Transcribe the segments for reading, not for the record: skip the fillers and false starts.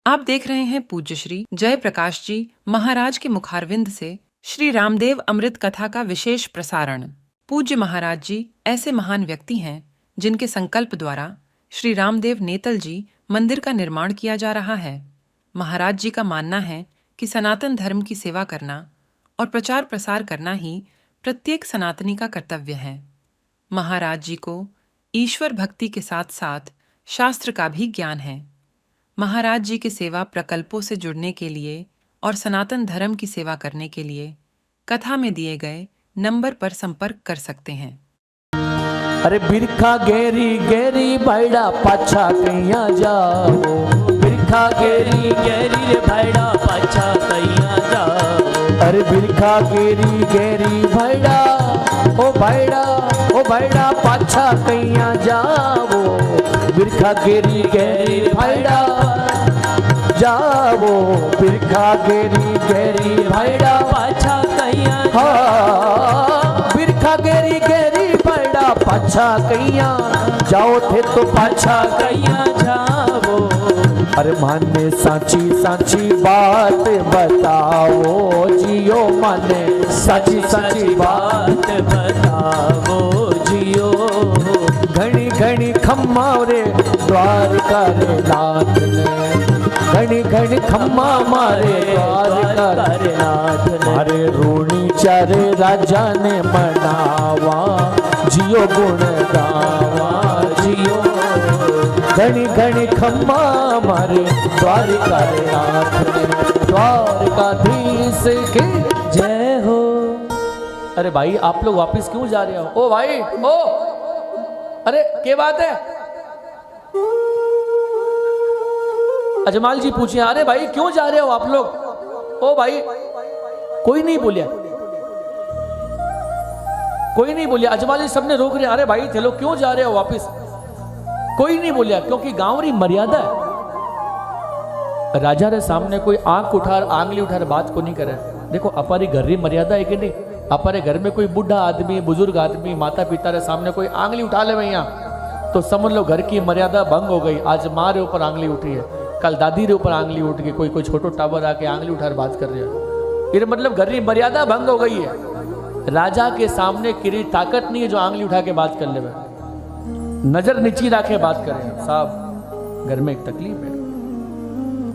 आप देख रहे हैं पूज्य श्री जय प्रकाश जी महाराज के मुखारविंद से श्री रामदेव अमृत कथा का विशेष प्रसारण। पूज्य महाराज जी ऐसे महान व्यक्ति हैं जिनके संकल्प द्वारा श्री रामदेव नेतल जी मंदिर का निर्माण किया जा रहा है। महाराज जी का मानना है कि सनातन धर्म की सेवा करना और प्रचार प्रसार करना ही प्रत्येक सनातनी का कर्तव्य है। महाराज जी को ईश्वर भक्ति के साथ साथ शास्त्र का भी ज्ञान है। महाराज जी के सेवा प्रकल्पों से जुड़ने के लिए और सनातन धर्म की सेवा करने के लिए कथा में दिए गए नंबर पर संपर्क कर सकते हैं। अरे बिरखा गेरी गेरी भाईड़ा पाछा कैया जाओ, बिरखा गेरी गेरी रे भाईड़ा पाछा कैया जाओ। अरे बिरखा गेरी गेरी भाईड़ा ओ भाईड़ा पाछा कैया जाओ। बिरखा गेरी गेरी भाईड़ा जाओ, बिरखा गेरी गेरी भाईड़ा पाछा कैया हाँ। बिरखा गेरी गेरी भाईड़ा पाछा कैया जाओ थे तो पाछा कैया जाओ। अरे माने साची साची बात बताओ जियो, माने साची साची बात बताओ जियो। घनी घनी खम्मा रे द्वारका रे नाथ ने, घनी घनी खम्मा मारे द्वारका रे नाथ ने। मारे रूणी चारे राजा ने मनावा जियो, गुण गावा जियो। घनी घनी खम्मा मारे द्वारका रे नाथ ने, द्वारकाधीश की जय हो। अरे भाई आप लोग वापस क्यों जा रहे हो? ओ भाई ओ, अरे क्या बात है? अजमाल जी पूछे अरे भाई क्यों जा रहे हो आप लोग? ओ भाई कोई नहीं बोलिया, कोई नहीं बोलिया। अजमाल जी सबने रोक रहे, अरे भाई चलो क्यों जा रहे हो वापस? कोई नहीं बोलिया, क्योंकि गांव री मर्यादा है। राजा रे सामने कोई आंख उठार आंगली उठार बात को नहीं करे। देखो अपारी घर री मर्यादा है कि नहीं? अपारे घर में कोई बुढ़ा आदमी बुजुर्ग आदमी माता पिता रे सामने कोई आंगली उठा ले भैया तो समझ लो घर की मर्यादा भंग हो गई। आज माँ रे ऊपर आंगली उठी है, कल दादी रे ऊपर आंगली उठ गई, कोई छोटो टावर आके आंगली उठाकर बात कर रहे हैं। ये मतलब घर की मर्यादा भंग हो गई है। राजा के सामने किरी ताकत नहीं है जो आंगली उठा के बात कर ले, नजर नीची रखे बात करें। साहब घर में एक तकलीफ है,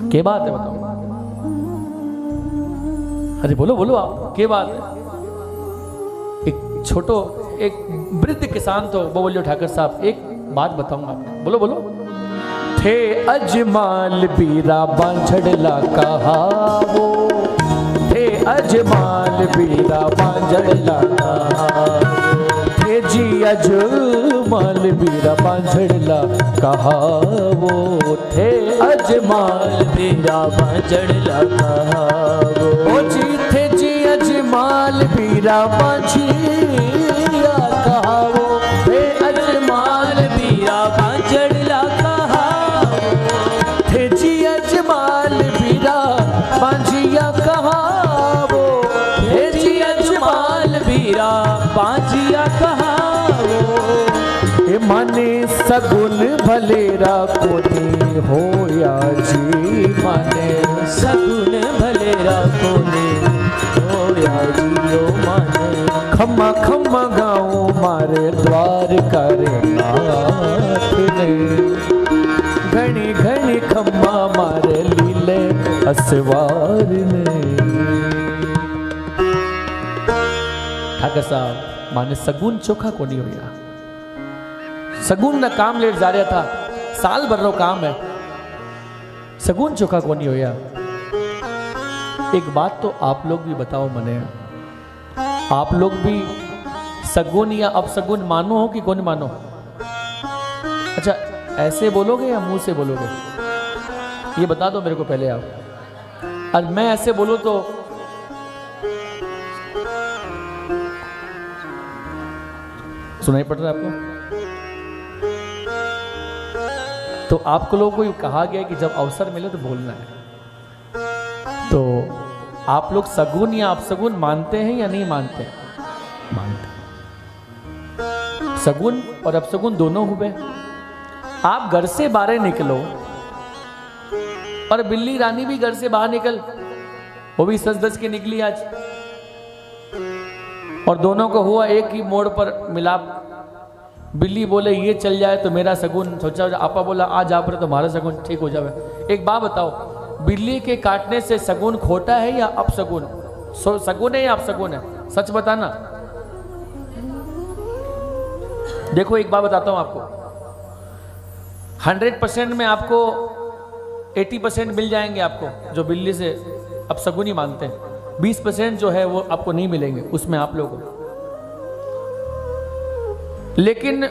क्या बात है बताओ? अरे बोलो बोलो आप, क्या बात है? एक छोटो एक वृद्ध किसान तो वो बोलियो ठाकर साहब एक बात बताऊंगा आपको, बोलो बोलो। थे अजमाल बीरा बांझड़ला कहावो, थे अजमाल बीरा बांझड़ला कहावो। थे जी अजमाल बीरा बांझड़ला कहावो, थे अजमाल बीरा बांझड़ला कहावो। ओ जी थे जी अजमाल बीरा बांझिया कहावो, थे अजमाल बीरा बांझड़ला कहावो। थे जी अजमाल बीरा बांझिया कहावो, थे जी अजमाल बीरा बांझिया कहावो। ए माने सगुन भलेरा कोनी होया जी, माने सगुन भलेरा कोनी होया जियो। माने खम्मा खम्मा गाँव मारे द्वारका रे नाथ ने, घनी घनी खम्मा मारे लीले असवार ने। ठाकर साहब माने सगुन चोखा को नहीं होया, सगुन ना काम लेट जा रहा था, साल भर रो काम है, सगुन चोखा को नहीं होया। एक बात तो आप लोग भी बताओ मने, आप लोग भी सगुन या अपसगुन मानो हो कि कौन मानो? अच्छा ऐसे बोलोगे या मुंह से बोलोगे? ये बता दो मेरे को पहले आप। और मैं ऐसे बोलूं तो सुनाई पड़ रहा है आपको? तो आपको लोगों को कहा गया कि जब अवसर मिले तो बोलना है। तो आप लोग सगुन या अपसगुन मानते हैं या नहीं मानते? मानते। सगुन और अपसगुन दोनों हुए। आप घर से बाहर निकलो और बिल्ली रानी भी घर से बाहर निकल, वो भी सज धज के निकली आज, और दोनों को हुआ एक ही मोड़ पर मिलाप। बिल्ली बोले ये चल जाए तो मेरा शगुन, सोचा आपा बोला आज आप रहे तो हमारा शगुन ठीक हो जाए। एक बात बताओ, बिल्ली के काटने से शगुन खोटा है या अपशगुन? शगुन है या अपशगुन है? सच बताना। देखो एक बात बताता हूं आपको, 100% में आपको 80% मिल जाएंगे आपको जो बिल्ली से अपशगुन ही मानते हैं। 20% जो है वो आपको नहीं मिलेंगे, उसमें आप लोगों को। लेकिन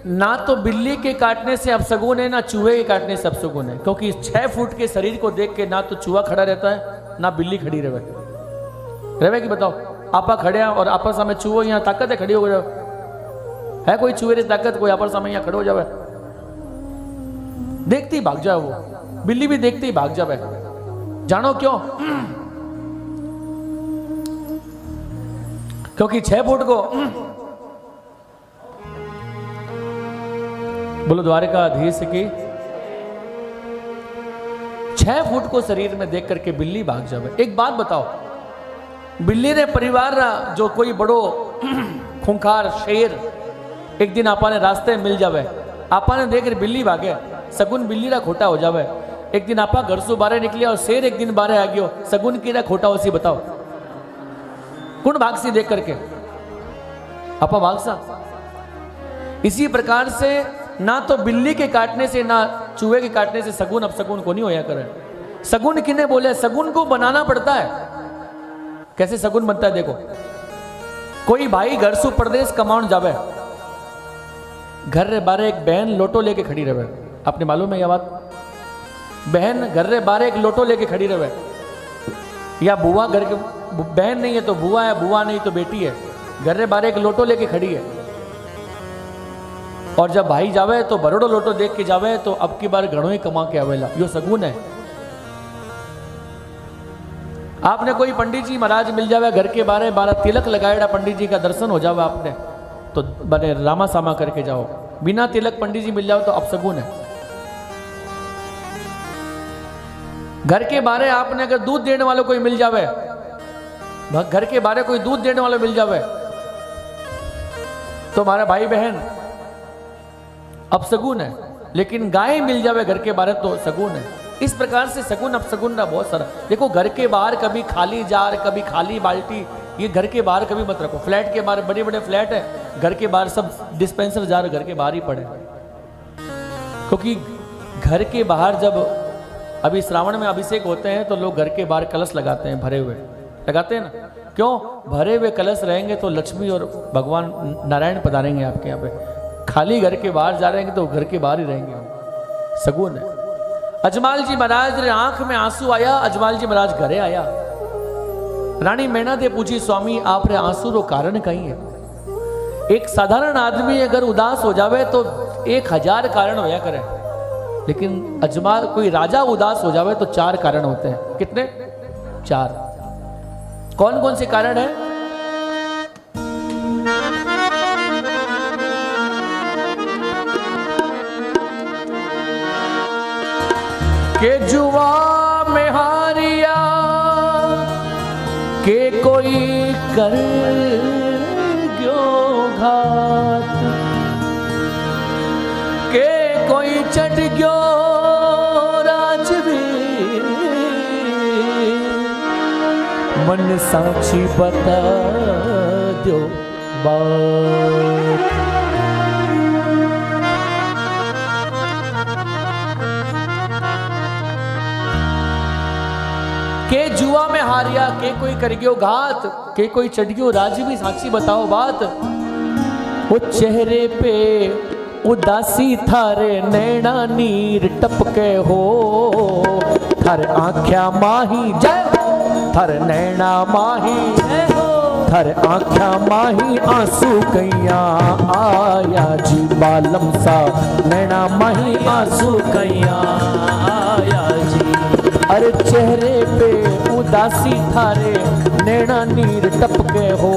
ना तो बिल्ली के काटने से अपशगुन है, ना चूहे के काटने से अपशगुन है, क्योंकि 6 फुट के शरीर को देख के ना तो चूहा खड़ा रहता है ना बिल्ली खड़ी रहे कि बताओ। आपा खड़े और आपस में चूहो यहाँ ताकत है खड़ी हो जाए, है कोई चूहे की ताकत? कोई आपस में यहाँ खड़े हो जाए, देखते ही भाग जाए वो, बिल्ली भी देखते ही भाग जाए। जानो क्यों? क्योंकि 6 फुट को, बोलो द्वारकाधीश की, 6 फुट को शरीर में देख करके बिल्ली भाग जावे। एक बात बताओ, बिल्ली ने परिवार जो कोई बड़ो खूंखार शेर एक दिन आपा ने रास्ते में मिल जावे, आपा ने देख बिल्ली भागे, सगुन बिल्ली रा खोटा हो जावे। एक दिन आपा घर से बाहर निकलिया और शेर एक दिन बाहर आ गयो, सगुन की रा खोटा हो सी बताओ, कौन भाग सी देख करके? आपा भाग सा। इसी प्रकार से ना तो बिल्ली के काटने से ना चूहे के काटने से सगुन अपशगुन को नहीं होया करे। सगुन किने बोले? सगुन को बनाना पड़ता है। कैसे सगुन बनता है देखो, कोई भाई घर से प्रदेश कमाउन जावे, घर रे बारे एक बहन लोटो लेके खड़ी रहे, आपने मालूम है यह बात? बहन घर रे बारे एक लोटो लेके खड़ी रहे, या बुआ घर के, बहन नहीं है तो बुआ है, बुआ नहीं तो बेटी है, घर रे बारे एक लोटो लेके खड़ी है। और जब भाई जावे तो बरोड़ो लोटो देख के जावे तो अब की बार घणो ही कमा के आवेला, यो सगुन है। आपने कोई पंडित जी महाराज मिल जावे घर के बारे 12 तिलक लगाएड़ा, पंडित जी का दर्शन हो जावे आपने तो बने रामा सामा करके जाओ। बिना तिलक पंडित जी मिल जाओ तो अपशगुन है। घर के बारे आपने अगर दूध देने वालों कोई मिल जावे, घर के बारे कोई दूध देने वाला मिल जावे तो हमारा भाई बहन अपशगुन है, लेकिन गाय मिल जावे घर के बारे तो सगुन है। इस प्रकार से सगुन अपशगुन ना बहुत सारा। देखो घर के बाहर कभी खाली जार, कभी खाली बाल्टी, ये घर के बाहर कभी मत रखो। फ्लैट के बाहर बड़े बड़े फ्लैट है, घर के बाहर सब डिस्पेंसर जार घर के बाहर ही पड़े, क्योंकि घर के बाहर जब अभी श्रावण में अभिषेक होते हैं तो लोग घर के बाहर कलश लगाते हैं, भरे हुए लगाते हैं ना। क्यों? भरे हुए कलश रहेंगे तो लक्ष्मी और भगवान नारायण पधारेंगे आपके यहाँ पे। खाली घर के बाहर जा रहेंगे तो घर के बाहर ही रहेंगे, सगुन है। अजमाल जी महाराज रे आंख में आंसू आया, अजमाल जी महाराज घरे आया। रानी मैना दे पूछी, स्वामी आप रे आंसू रो कारण कहीं है? एक साधारण आदमी अगर उदास हो जावे तो 1000 कारण होया करे, लेकिन अजमाल कोई राजा उदास हो जावे तो 4 कारण होते हैं। कितने? 4। कौन कौन से कारण है? के जुआ में हारिया के कोई कर गयो घात, के कोई चढ़ गयो राजवीर, मन साक्षी बता दो बात। के जुआ में हारिया के कोई कर गयो घात, के कोई चढ़ गयो राजवी, साक्षी बताओ बात। वो चेहरे पे उदासी थारे नैना नीर टपके हो, थार आँख्या माही जय हो, थार नैना माही जय हो, थार आँख्या माही आंसू कैया आया जी बालम सा, नैना माही आंसू कैया आया जी। अरे चेहरे पे उदासी थारे नैना नीर टपके हो,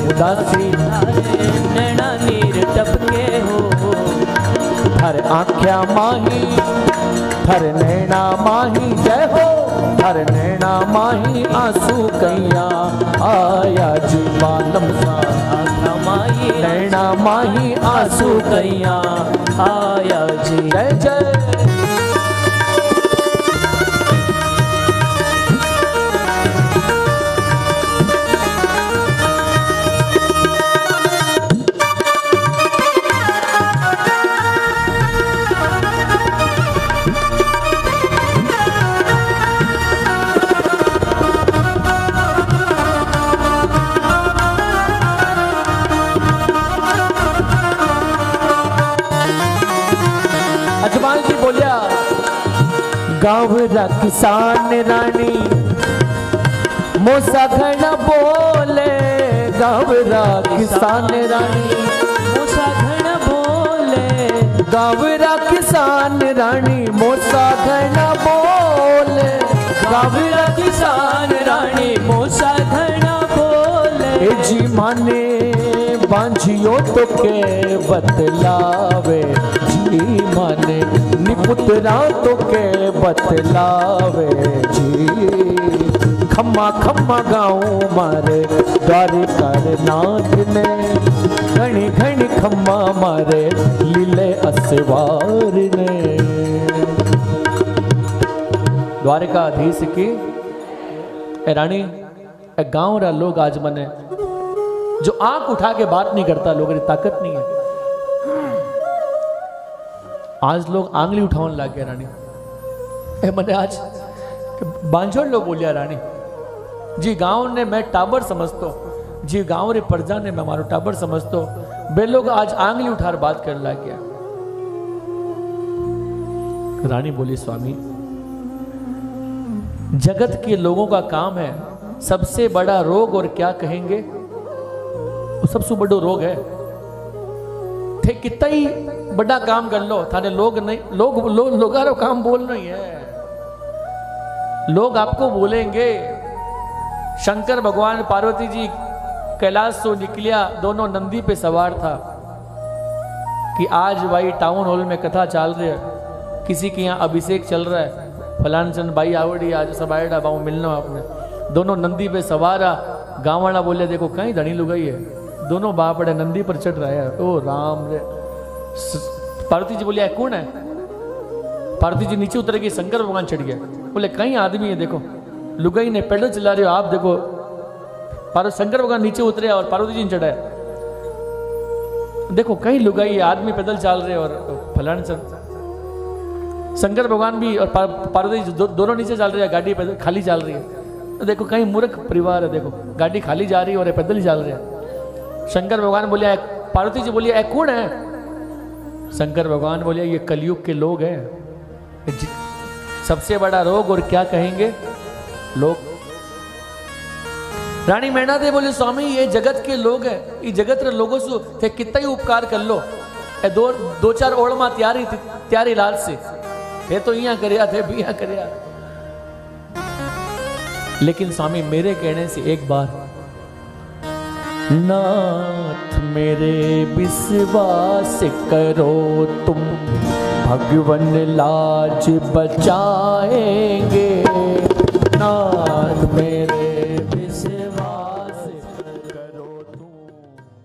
उदासी थारे नैना नीर टपके हो, थारे आँख्या माही थर नैना माही जय हो, थर नैना माही आंसू कैया आया जी बालम सा माही नैना माही आंसू कैया आया जी जय जय। अजमान जी बोलिया गाँवरा किसान रानी मोसा घना बोले, गाँवरा किसान रानी मोसा घना बोले, गाँवरा किसान रानी मोसा घना बोले, गाँवरा किसान रानी मोसा घना बोले। ए जी माने बांझियो तो के बतलावे जी माने निपुतरा तो के बतलावे जी। खम्मा खम्मा गाँव मारे द्वारिकार नाथ ने, घनी घनी खम्मा मारे लीले असवार ने। द्वारिकाधीश की ए रानी ए गाँव रा लोग आज मने जो आंख उठा के बात नहीं करता, लोगों की ताकत नहीं है। आज लोग आंगली उठाने लग गए रानी ए मने आज बांझोड़ लोग बोलिया रानी जी गांव ने मैं टाबर समझतो जी, गांव रे प्रजा ने मैं मारो टाबर समझतो, बे लोग आज आंगली उठार बात कर लग गया। रानी बोली स्वामी जगत के लोगों का काम है सबसे बड़ा रोग और क्या कहेंगे, वो सबसे बड़ा रोग है। थे कितना ही बड़ा काम कर लो थाने लोग नहीं, लोग काम बोलना ही है। लोग आपको बोलेंगे शंकर भगवान पार्वती जी कैलाश से निकलिया, दोनों नंदी पे सवार था कि आज भाई टाउन हॉल में कथा चल रही है, किसी के यहाँ अभिषेक चल रहा है, फलान चंद भाई आवड़ी आज सब आएगा बाबू मिलना आपने। दोनों नंदी पे सवार आ, गाँव वाला बोले देखो कहीं धनी लुगाई है, दोनों बापड़े नंदी पर चढ़ रहा है। ओ राम रे। पार्वती जी बोलिया कौन है? पार्वती जी नीचे उतर गई, शंकर भगवान चढ़ गया। बोले कहीं आदमी है देखो, लुगाई ने पैदल चला रहे हो आप देखो। शंकर भगवान नीचे उतरे और पार्वती जी ने चढ़ाया, देखो कहीं लुगाई आदमी पैदल चल रहे और फलान शंकर भगवान भी और पार्वती जी दोनों नीचे चल रहे हैं, गाड़ी पैदल खाली चल रही है। तो देखो कहीं मूर्ख परिवार है, देखो गाड़ी खाली जा रही है और पैदल ही चल रहे हैं। शंकर भगवान बोलिया, पार्वती जी बोलिए कौन है? शंकर भगवान बोलिए ये कलयुग के लोग हैं, सबसे बड़ा रोग और क्या कहेंगे लोग। रानी मैना दे बोले स्वामी ये जगत के लोग हैं, ये जगत रे लोगों से थे कितना ही उपकार कर लो। दो चार ओढ़मा त्यारी लाल से थे तो यहाँ करया थे भी यहाँ करया, लेकिन स्वामी मेरे कहने से एक बार नाथ मेरे विश्वास करो तुम, भगवन लाज बचाएंगे। नाथ मेरे विश्वास करो तुम,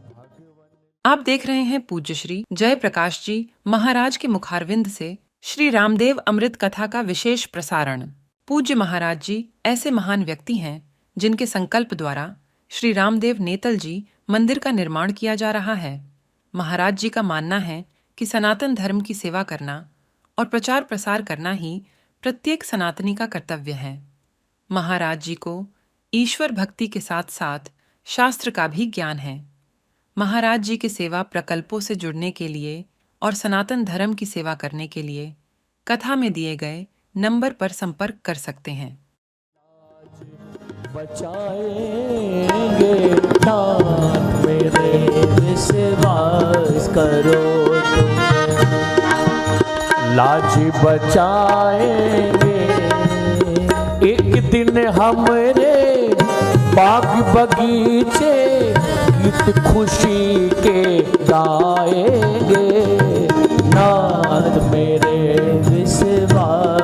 भगवन। आप देख रहे हैं पूज्य श्री जय प्रकाश जी महाराज के मुखारविंद से श्री रामदेव अमृत कथा का विशेष प्रसारण। पूज्य महाराज जी ऐसे महान व्यक्ति हैं जिनके संकल्प द्वारा श्री रामदेव नेतल जी मंदिर का निर्माण किया जा रहा है। महाराज जी का मानना है कि सनातन धर्म की सेवा करना और प्रचार प्रसार करना ही प्रत्येक सनातनी का कर्तव्य है। महाराज जी को ईश्वर भक्ति के साथ साथ शास्त्र का भी ज्ञान है। महाराज जी के सेवा प्रकल्पों से जुड़ने के लिए और सनातन धर्म की सेवा करने के लिए कथा में दिए गए नंबर पर संपर्क कर सकते हैं। बचाएंगे नाथ मेरे विश्वास करो तुम, लाज बचाएंगे। एक दिन हमरे बाग बगीचे गीत खुशी के गाएंगे, नाथ मेरे विश्वास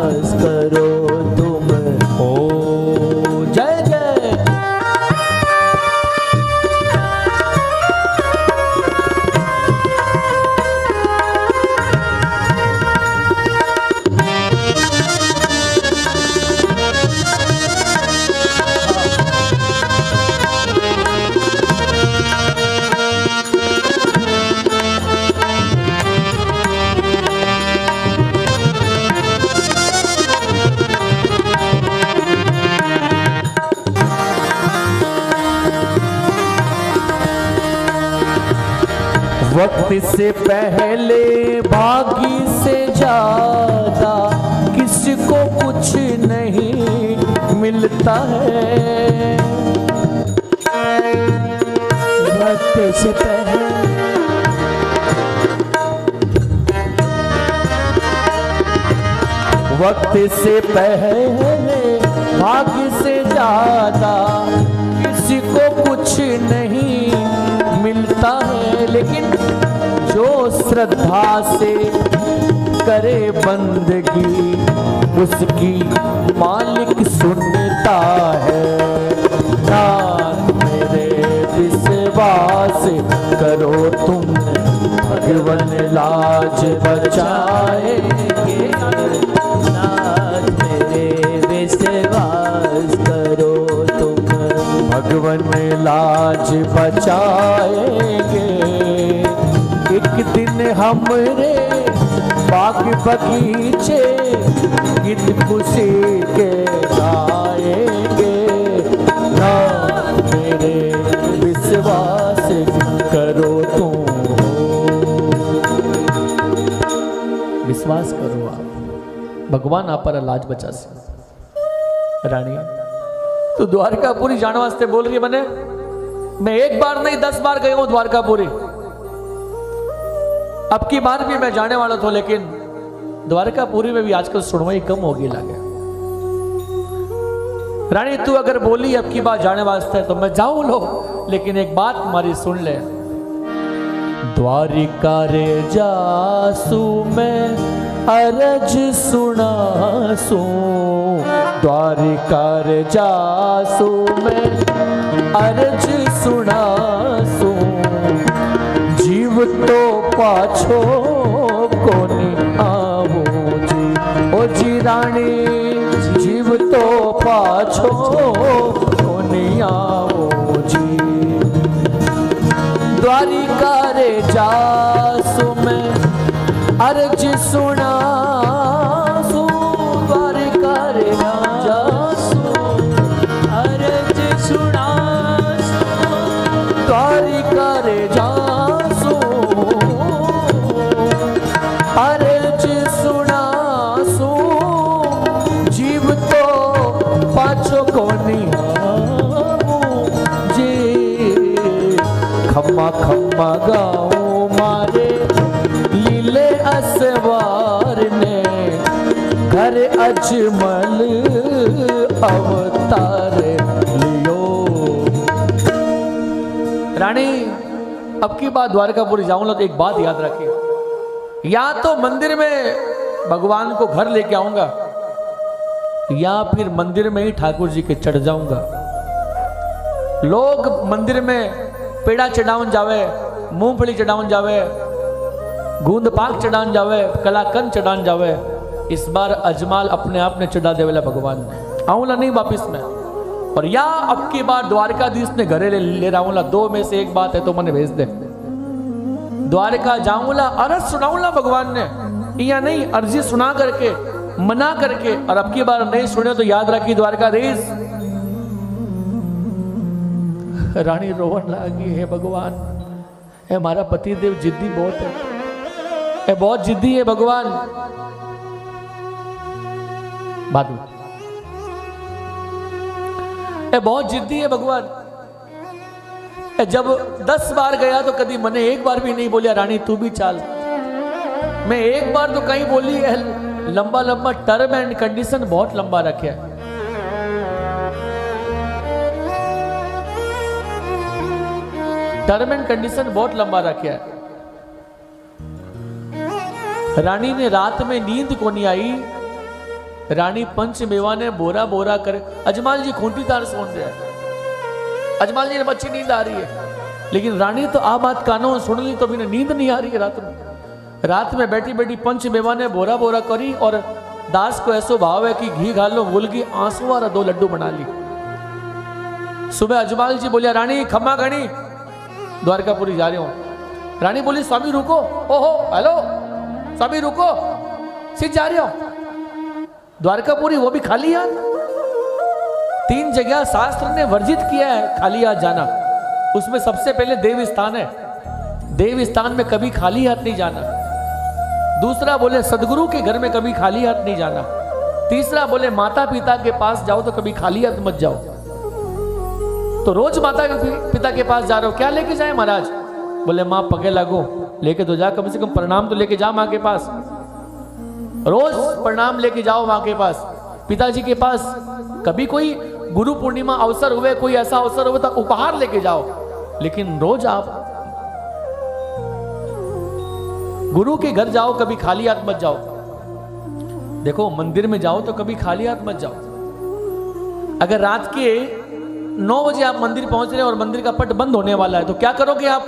वक्त से पहले भागी से ज्यादा किसको कुछ नहीं मिलता है। वक्त से पहले वक्त से पहले भाग्य से ज्यादा किसी को कुछ नहीं मिलता है। लेकिन जो श्रद्धा से करे बंदगी उसकी मालिक सुनता है। नाथ मेरे विश्वास करो तुम भगवान लाज बचाएंगे। नाथ मेरे विश्वास करो तुम भगवान लाज बचाएंगे। एक दिन हमरे बाग बगीचे गीत खुशी के गाएंगे। नाथ मेरे विश्वास करो तुम। विश्वास करो आप, भगवान आप पर लाज बचा से। रानी तो द्वारकापुरी जाने वास्ते बोल रही है, मैंने मैं एक बार नहीं 10 बार गया हूं द्वारकापुरी। अब की बार भी मैं जाने वाला था, लेकिन द्वारकापुरी में भी आजकल सुनवाई कम होगी लगे। रानी तू अगर बोली अब की बार जाने वास्ते तो मैं जाऊं लो, लेकिन एक बात हमारी सुन ले। द्वारिका रे जासू मैं अरज सुनासू। द्वारिका रे जासू मैं अरज सुनासू। जीव तो पाछो कोनी आवो जी। ओ जी रानी जीव तो पाछो कोनी आवो जी। द्वारिका रे जासू मैं अर्ज सुनासू। द्वारिका रे जासू अर्ज सुनासू। द्वारिका रे जासू अर्ज सुनासू। जीव तो पाछो कोनी जी। खम्मा खम्मा गाऊं मारे लीले असवार ने घर अजमल अवतार लियो। रानी अब की बात द्वारकापुरी जाऊंगा तो एक बात याद रखिए, या तो मंदिर में भगवान को घर लेके आऊंगा या फिर मंदिर में ही ठाकुर जी के चढ़ जाऊंगा। लोग मंदिर में पेड़ा चढ़ावन जावे, मूंगफली चढ़ावन जावे, गूंद पाक चढ़ान जावे, कलाकंद चढ़ान जावे। इस बार अजमाल अपने आप ने चढ़ा देवेला भगवान ने। आऊंगा नहीं वापिस में, और या अब की बार द्वारकाधीश ने घरे ले रहा। दो में से एक बात है तो मैंने भेज दे। द्वारका जाऊंगा अरज सुनाऊंगा भगवान ने, या नहीं अर्जी सुना करके मना करके। और अब की बार नहीं सुने तो याद रखी द्वारकाधीश। रानी रोवन लगी है भगवान, हमारा पति देव जिद्दी बहुत है, बहुत जिद्दी है भगवान। बाद में बहुत जिद्दी है भगवान। जब 10 बार गया तो कभी मैंने एक बार भी नहीं बोलिया रानी तू भी चाल। मैं एक बार तो कहीं बोली है, लंबा लंबा टर्म एंड कंडीशन बहुत लंबा रखे है। टर्म एंड कंडीशन बहुत लंबा रखे है। रानी ने रात में नींद को नहीं आई। रानी पंचमेवा ने बोरा बोरा कर अजमाल जी खूंटी तार सोन रहे हैं। अजमाल जी ने अच्छी नींद आ रही है, लेकिन रानी तो आ बात कानों सुन ली तो भी नींद नहीं आ रही है रात में। रात में बैठी बैठी पंचमेवा ने बोरा बोरा करी, और दास को ऐसो भाव है कि घी घालो गुलगी आंसू वाला 2 लड्डू बना ली। सुबह अजमाल जी बोलिया रानी खम्मा गणी द्वारकापुरी जा रहे हो। रानी बोली स्वामी रुको। ओहो हेलो स्वामी रुको, सिर्फ जा रहे हो द्वारकापुरी, वो भी खाली हाथ। 3 जगह शास्त्र ने वर्जित किया है खाली हाथ जाना। उसमें सबसे पहले देव स्थान है। देव स्थान में कभी खाली हाथ नहीं जाना। दूसरा बोले सदगुरु के घर में कभी खाली हाथ नहीं जाना। तीसरा बोले माता पिता के पास जाओ तो कभी खाली हाथ मत जाओ। तो रोज माता पिता के पास जा रहे हो, क्या लेके जाए महाराज? बोले माँ पगे लागो, लेके तो जा, कम से कम प्रणाम तो लेके जा माँ के पास। रोज प्रणाम लेके जाओ माँ के पास, पिताजी के पास। कभी कोई गुरु पूर्णिमा अवसर हुए, कोई ऐसा अवसर हुए तो उपहार लेके जाओ, लेकिन रोज आप गुरु के घर जाओ, कभी खाली हाथ मत जाओ। देखो मंदिर में जाओ तो कभी खाली हाथ मत जाओ। अगर रात के 9 बजे आप मंदिर पहुंच रहे हैं और मंदिर का पट बंद होने वाला है तो क्या करोगे आप?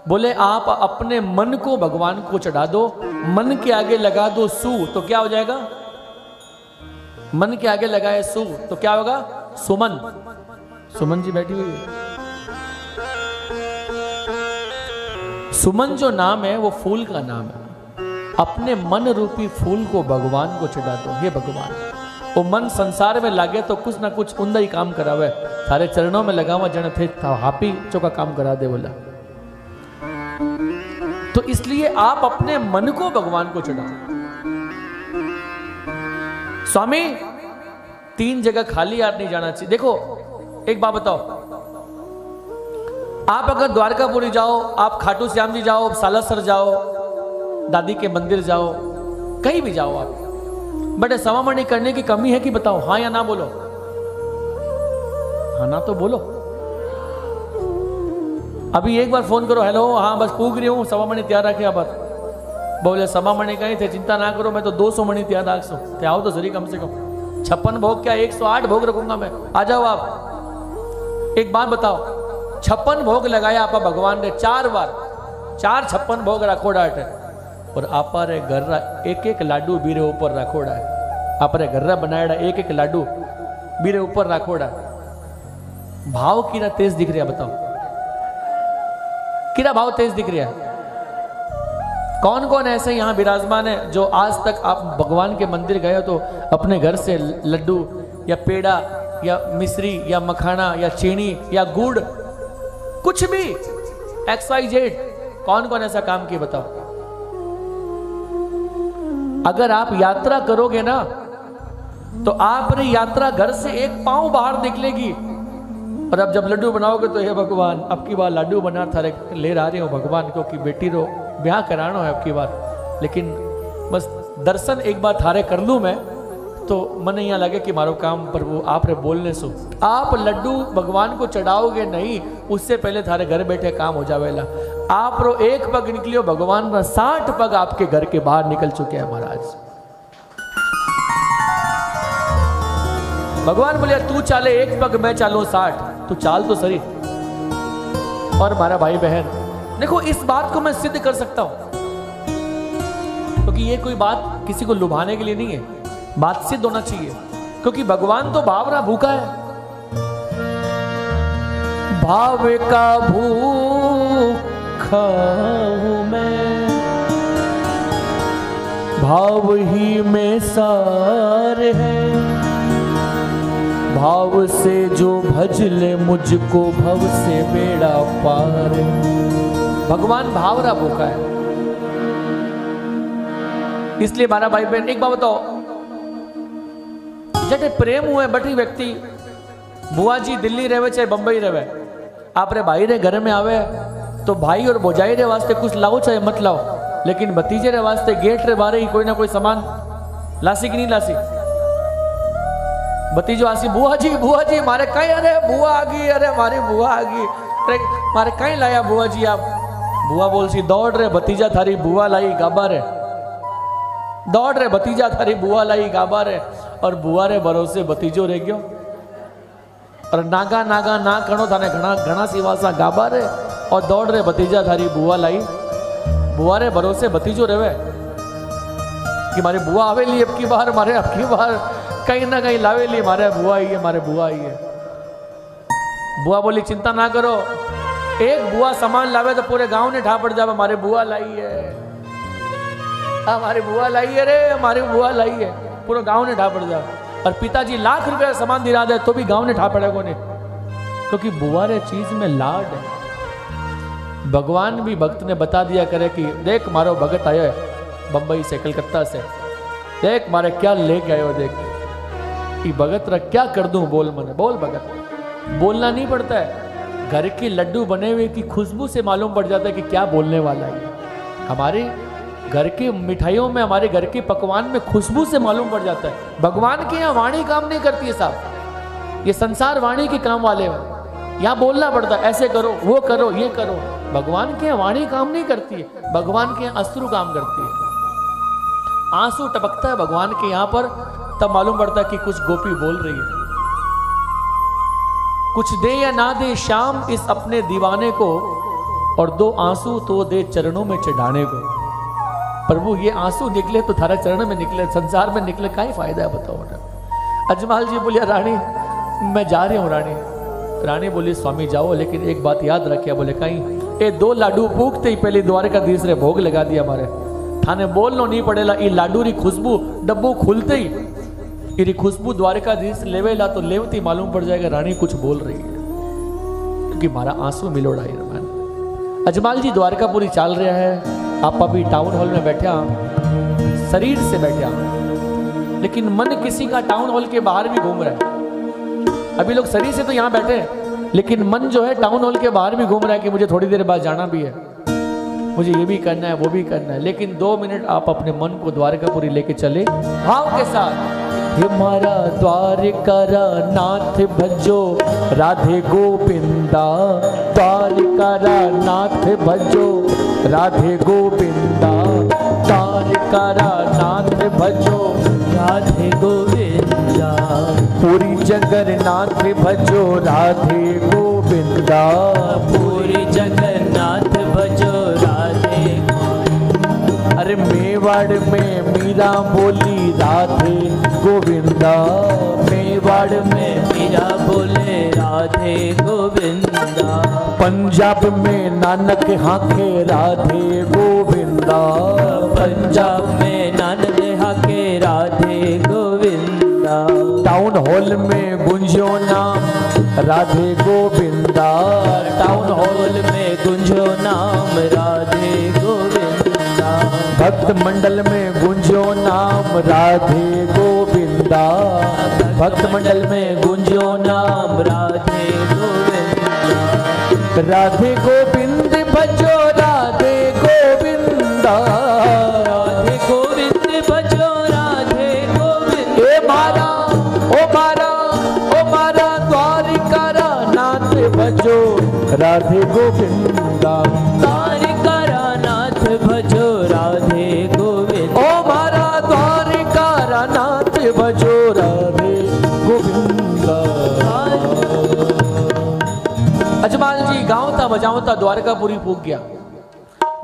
बोले आप अपने मन को भगवान को चढ़ा दो, मन के आगे लगा दो सू, तो क्या हो जाएगा? मन के आगे लगाए सू तो क्या होगा? सुमन। सुमन जी बैठी हुई है। सुमन जो नाम है वो फूल का नाम है। अपने मन रूपी फूल को भगवान को चढ़ा दो। हे भगवान, वो मन संसार में लागे तो कुछ ना कुछ उंदा ही काम करावे। सारे चरणों में लगा हुआ जन थे हापी चौका काम करा दे बोला। तो इसलिए आप अपने मन को भगवान को चढ़ाओ। स्वामी 3 जगह खाली हाथ नहीं जाना चाहिए। देखो एक बात बताओ, आप अगर द्वारकापुरी जाओ, आप खाटू श्याम जी जाओ, सालासर जाओ, दादी के मंदिर जाओ, कहीं भी जाओ आप, बट समामणि करने की कमी है कि बताओ? हाँ या ना बोलो? हाँ ना तो बोलो। अभी एक बार फोन करो, हेलो हाँ बस पूग रही हूँ, समामणि तैयार रखे आप। बोले समामणि कहीं थे, चिंता ना करो, मैं तो 200 मणि तैयार रख सो। आओ तो सही कम से कम 56 भोग क्या 108 भोग रखूंगा मैं। आ जाओ आप। एक बात बताओ, 56 भोग लगाया आप भगवान ने 4 बार, 4 56 भोग रखोड़ा है और आप रे घर एक एक लाडू बीरे ऊपर रखोड़ा है। आप रे घर बनाया एक एक लाडू बीरे ऊपर रखोड़ा। भाव किरा तेज दिख रहा बताओ? किरा भाव तेज दिख रहा है? कौन कौन ऐसे यहाँ विराजमान है जो आज तक आप भगवान के मंदिर गए हो तो अपने घर से लड्डू या पेड़ा या मिश्री या मखाना या चीनी या गुड़ कुछ भी XYZ, कौन कौन ऐसा काम किया बताओ? अगर आप यात्रा करोगे ना तो आपने यात्रा घर से एक पांव बाहर निकलेगी। और अब जब लड्डू बनाओगे तो हे भगवान अब की बार लड्डू बना थारे ले आ रहे हो भगवान को कि बेटी रो ब्याह कराना है अब की बार, लेकिन बस दर्शन एक बार थारे कर लूँ मैं तो मन यहाँ लगे कि मारो काम पर वो आप रे बोलने सो। आप लड्डू भगवान को चढ़ाओगे नहीं, उससे पहले थारे घर बैठे काम हो जावेला। आप रो एक पग निकलियो, भगवान का 60 पग आपके घर के बाहर निकल चुके हैं महाराज। भगवान बोले तू चाले एक पग, मैं चालू 60, तू चाल तो सही। और हमारा भाई बहन देखो, इस बात को मैं सिद्ध कर सकता हूं क्योंकि ये कोई बात किसी को लुभाने के लिए नहीं है, बात सिद्ध होना चाहिए क्योंकि भगवान तो भावना भूखा है। भाव का भूखा हूं मैं, भाव ही में सार है। भाव से जो भज ले मुझको भव से बेड़ा पार। भगवान भावरा भूखा है। इसलिए मारा भाई बहन एक बात बताओ, जटे प्रेम हुए बटी व्यक्ति बुआ जी दिल्ली रहे चाहे बंबई रहे, आप रे भाई रे घर में आवे तो भाई और भौजाई रे वास्ते कुछ लाओ चाहे मत लाओ, लेकिन भतीजे रे वास्ते गेट रे बारे ही कोई ना कोई सामान लासी कि नहीं लासी? भतीजो आसी बुआ जी मारे कहीं, अरे बुआ आ गई, अरे हमारी बुआ आ गई, अरे मारे कहीं लाया बुआ जी आप? बुआ बोल सी दौड़ रहे भतीजा थारी बुआ लाई गाबा रे, दौड़ रहे भतीजा थारी बुआ लाई गाबा रे। और बुआ रे भरोसे भतीजो रह गयो और नागा नागा ना कणो थाने घना घना सिवासा गाबा रे और दौड़ रहे भतीजा थारी बुआ लाई। बुआ रे भरोसे भतीजो रहे कि मारे बुआ आवेली अब की बार, मारे अब की बार कहीं ना कहीं लावेली, मारे बुआ आई है, मारे बुआ आई है। बुआ बोली चिंता ना करो, एक बुआ सामान लावे तो पूरे गांव ने ढा पड़ जावे, हमारे बुआ लाई है, हमारी बुआ लाई है रे, हमारी बुआ लाई है, पूरा गांव ने ढा पड़ जावे। और पिताजी लाख रुपया सामान दिला दे तो भी गांव ने ढा पड़ेगा नहीं, क्योंकि बुआ रे चीज में लाड है। भगवान भी भक्त ने बता दिया करे कि देख मारो भगत आयो है बंबई से कलकत्ता से, देख मारे क्या लेके आयो, देख ये भगत रख क्या कर दूं, बोल मने बोल भगत। बोलना नहीं पड़ता है, घर के लड्डू बने हुए की खुशबू से मालूम पड़ जाता है कि क्या बोलने वाला है। हमारे घर की मिठाइयों में, हमारे घर के पकवान में खुशबू से मालूम पड़ जाता है। भगवान के यहाँ वाणी काम नहीं करती है साहब, ये संसार वाणी के काम वाले हैं। यहाँ बोलना पड़ता है ऐसे करो, वो करो, ये करो। भगवान के यहाँ वाणी काम नहीं करती है, भगवान के यहाँ अश्रु काम करती है। आंसू टपकता है भगवान के यहाँ पर, तब मालूम पड़ता है कि कुछ गोपी बोल रही है। कुछ दे या ना दे श्याम इस अपने दीवाने को, और दो आंसू तो दे चरणों में चढ़ाने को। प्रभु ये आंसू निकले तो थारा चरण में निकले, संसार में निकले, क्या ही फायदा है बताओ ना। अजमाल जी बोलिया रानी मैं जा रही हूँ रानी। रानी बोली स्वामी जाओ, लेकिन एक बात याद रखिए। बोले कहीं ये 2 लाडू फूकते ही पहले द्वारकाधीश रे भोग लगा दिया हमारे थाने, बोलनो नहीं पड़ेला। ये लाडू री खुशबू डब्बू खुलते ही ये खुशबू द्वारकाधीश लेवेला तो लेवती मालूम पड़ जाएगा रानी कुछ बोल रही है, क्योंकि हमारा आंसू मिलोड़ा है। अजमाल जी द्वारकापुरी चाल रहा है, आप अभी टाउन हॉल में बैठे, शरीर से बैठे, लेकिन मन किसी का टाउन हॉल के बाहर भी घूम रहा है। अभी लोग शरीर से तो यहाँ बैठे हैं, लेकिन मन जो है टाउन हॉल के बाहर भी घूम रहा है कि मुझे थोड़ी देर बाद जाना भी है, मुझे ये भी करना है, वो भी करना है। लेकिन 2 मिनट आप अपने मन को द्वारकापुरी लेके चले भाव के साथ। हमारा द्वारका नाथ भजो राधे गोविंदा, द्वारका नाथ भजो राधे गोविंदा, द्वारका नाथ भजो राधे गोविंदा, पूरी जगन्नाथ भजो राधे गोविंदा, पूरी जगन्नाथ भजो राधे। अरे मेवाड़ में मीरा बोली राधे गोविंदा, मेवाड़ में मीरा बोले राधे गोविंदा, पंजाब में नानक हाके राधे गोविंदा, पंजाब में नानक हाके राधे गोविंदा, टाउन हॉल में गुंजो नाम राधे गोविंदा, टाउन हॉल में गुंजो नाम राधे गोविंदा, भक्त मंडल में गुंजो नाम राधे गोविंदा, भक्त मंडल में गुंजो नाम राधे गोविंदा, राधे गोविंद भजो राधे गोविंदा, राधे गोविंद भजो राधे गोविंद। ए मारा ओ मारा ओ मारा द्वारिका नाथ भजो राधे गोविंदा, द्वारिका नाथ भजो राधे गोविंद। ओ मारा द्वारिका नाथ भजो राधे गोविंदा। अजमाल जी गाँवता बजावता द्वारकापुरी पूग गया।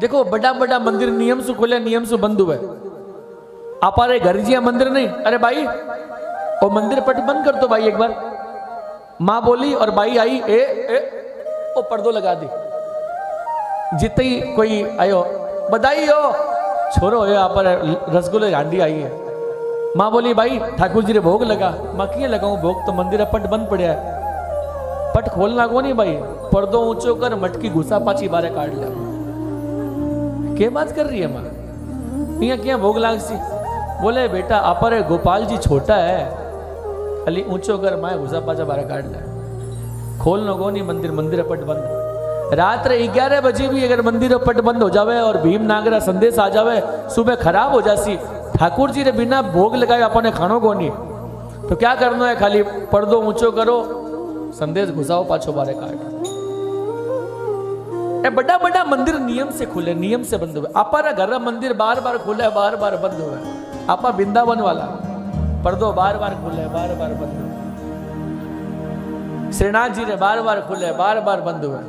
देखो बड़ा बड़ा मंदिर नियम से खुले, नियम से बंद हुए। आपारे घर जिया मंदिर नहीं, अरे भाई वो मंदिर पट बंद कर दो भाई एक बार। माँ बोली और भाई आई, ए ओ पर्दो लगा दी। जितने ही कोई आयो बधाई हो छोरो हो, यहाँ पर रसगुल्ले हांडी आई है। माँ बोली भाई ठाकुर जी ने भोग लगा। माँ किए लगाऊं भोग, तो मंदिर पट बंद पड़ा है। पट खोलना को नहीं भाई, पर्दो ऊंचो कर मटकी घुसा पाची बारे काट लिया। क्या बात कर रही है माँ, यहाँ क्या भोग लाग सी। बोले बेटा अपर गोपाल जी छोटा है, खाली ऊंचो कर माए घुसा पाचा बारे काट लिया। खोलना को नहीं मंदिर, मंदिर पट बंद। रात्र 11 बजे भी अगर मंदिर पट बंद हो जावे और भीम नागरा संदेश आ जावे, सुबह खराब हो जासी। ठाकुर जी ने बिना भोग लगाए अपने खानों को नहीं, तो क्या करना है, खाली पर्दो ऊंचो करो, संदेश घुसाओ, पाछो बारे काट। बड़ा बड़ा मंदिर नियम से खुले, नियम से बंद हुए। आपा घर मंदिर बार बार खुले, बार बार बंद हुए। आपा वृंदावन वाला पर्दो बार बार खुले, बार बार बंद हुए। श्रीनाथ जी ने बार बार खुले, बार बार बंद हुए।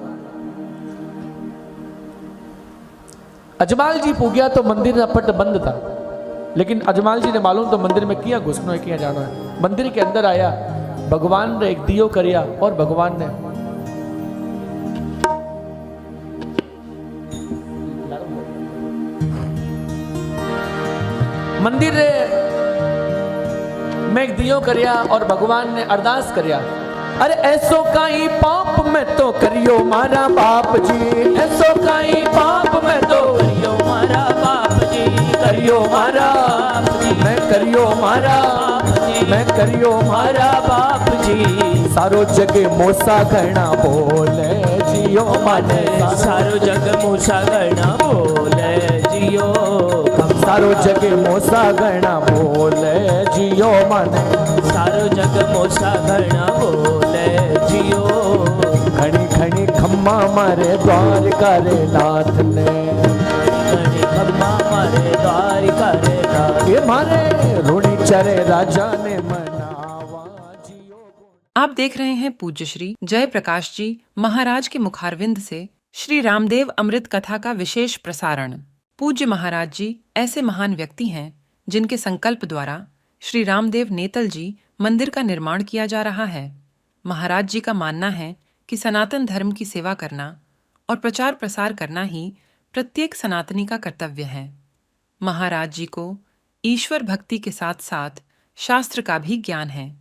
अजमाल जी पूग्या तो मंदिर का पट बंद था, लेकिन अजमाल जी ने मालूम तो मंदिर में किया घुसनो है, किया जाना है। मंदिर के अंदर आया, भगवान ने एक दियो करिया और भगवान ने मंदिर में एक दियो करिया और भगवान ने अरदास करिया अरे ऐसो काई पाप में तो करियो मारा बाप जी, ऐसो काई पाप में तो करियो मारा बाप जी, करियो मारा बाप जी, मैं करियो मारा मैं करियो मारा बाप जी। सारो जगे मोसा घना बोले जियो माने सारो जग मूसा गणा बोले जियो, सारो जगे मोसा घना बोले जियो माने सारो जग मूसा गणा बोले जियो। घनी घनी खम्मा मारे द्वारका रे नाथ ने, घनी खम्मा मारे द्वारका रे नाथ, ये मारे रूणी चरे राजा ने मनावा जियो। आप देख रहे हैं पूज्य श्री जय प्रकाश जी महाराज के मुखारविंद से श्री रामदेव अमृत कथा का विशेष प्रसारण। पूज्य महाराज जी ऐसे महान व्यक्ति हैं जिनके संकल्प द्वारा श्री रामदेव नेतल जी मंदिर का निर्माण किया जा रहा है। महाराज जी का मानना है कि सनातन धर्म की सेवा करना और प्रचार प्रसार करना ही प्रत्येक सनातनी का कर्तव्य है। महाराज जी को ईश्वर भक्ति के साथ साथ शास्त्र का भी ज्ञान है।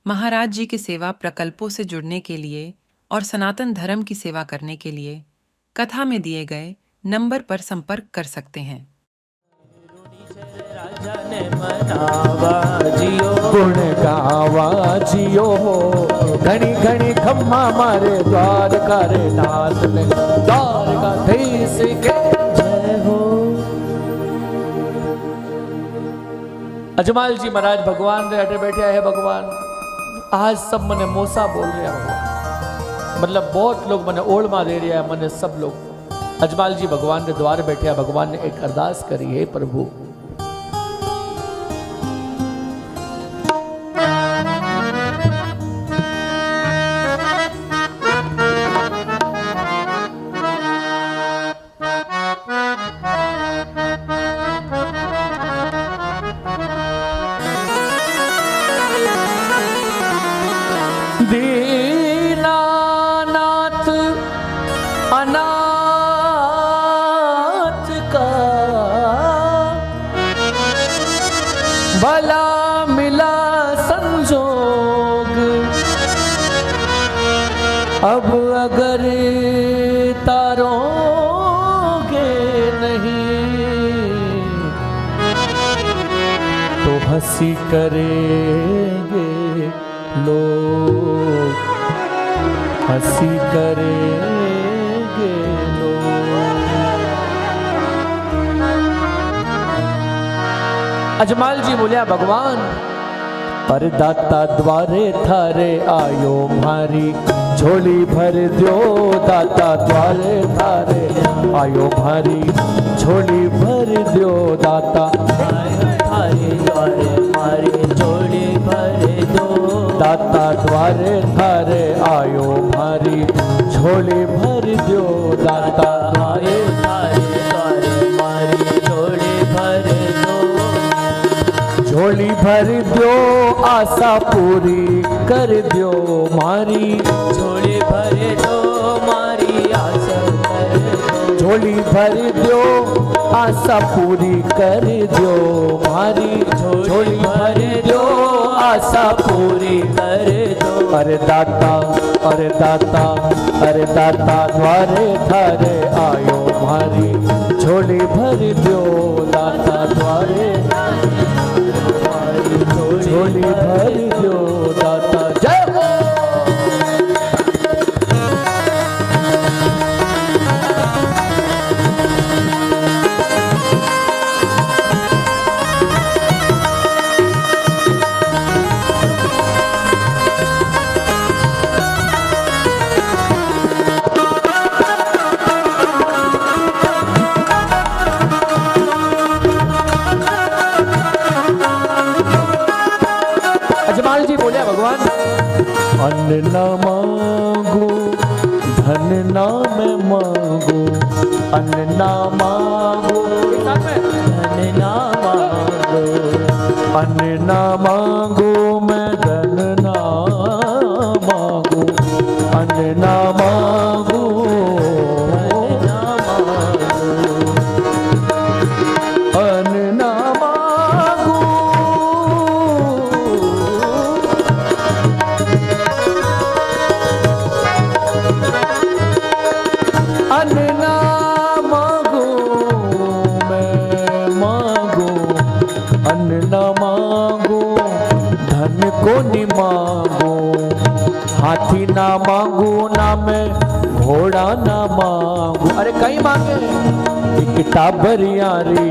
महाराज जी के सेवा प्रकल्पों से जुड़ने के लिए और सनातन धर्म की सेवा करने के लिए कथा में दिए गए नंबर पर संपर्क कर सकते हैं। राजा ने मनावा जियो, गुण गावा जियो हो, घनी घनी खम्मा मारे द्वारका रे नाथ ने, द्वारका धीश के जय हो। अजमाल जी महाराज भगवान रे अटे बैठे है। भगवान आज सब मने मोसा बोल रहे हैं, मतलब बहुत लोग मने ओढ़मा दे रहे हैं, मने सब लोग। अजमाल जी भगवान के द्वार बैठे हैं। भगवान ने एक अरदास करी है, प्रभु दीनानाथ अनाथ का भला मिला संजोग, अब अगर तारोगे नहीं तो हंसी करेंगे लोग, हंसी करेंगे लोग। अजमाल जी बोलिया भगवान पर दाता द्वारे थारे आयो मारी झोली भर दो, दाता द्वारे थारे आयो भारी झोली भर दो, दाता थारे द्वारे मारी झोली भर दो, दाता द्वारे थारे आयो भारी झोली भर दो, दाता थारे थारे द्वारे मारी झोली भर दो, झोली भर दो आशा पूरी कर दो मारी, झोली भर दो मारी आशा कर दो, झोली भर दो आशा पूरी कर दो मारी, झोली भर दो आशा पूरी कर दो। अरे दाता अरे दाता अरे दाता द्वारे थारे आयो मारी झोली भर दो, दाता द्वारे झोली भर दो, दाता जय हो। अजमाल जी बोले भगवान अन्न न मांगो धन ना मैं मांगो, अन्न ना मांगो धन ना मांगो, अन्न ना मांगो मैं धन ना मांगो, अन्न ना मांगो धन ना मांगो, अन्न ना मांगो को नहीं मांगू, हाथी ना मांगू ना मैं घोड़ा ना मांगू। अरे कहीं मांगे एक टाबर यारी,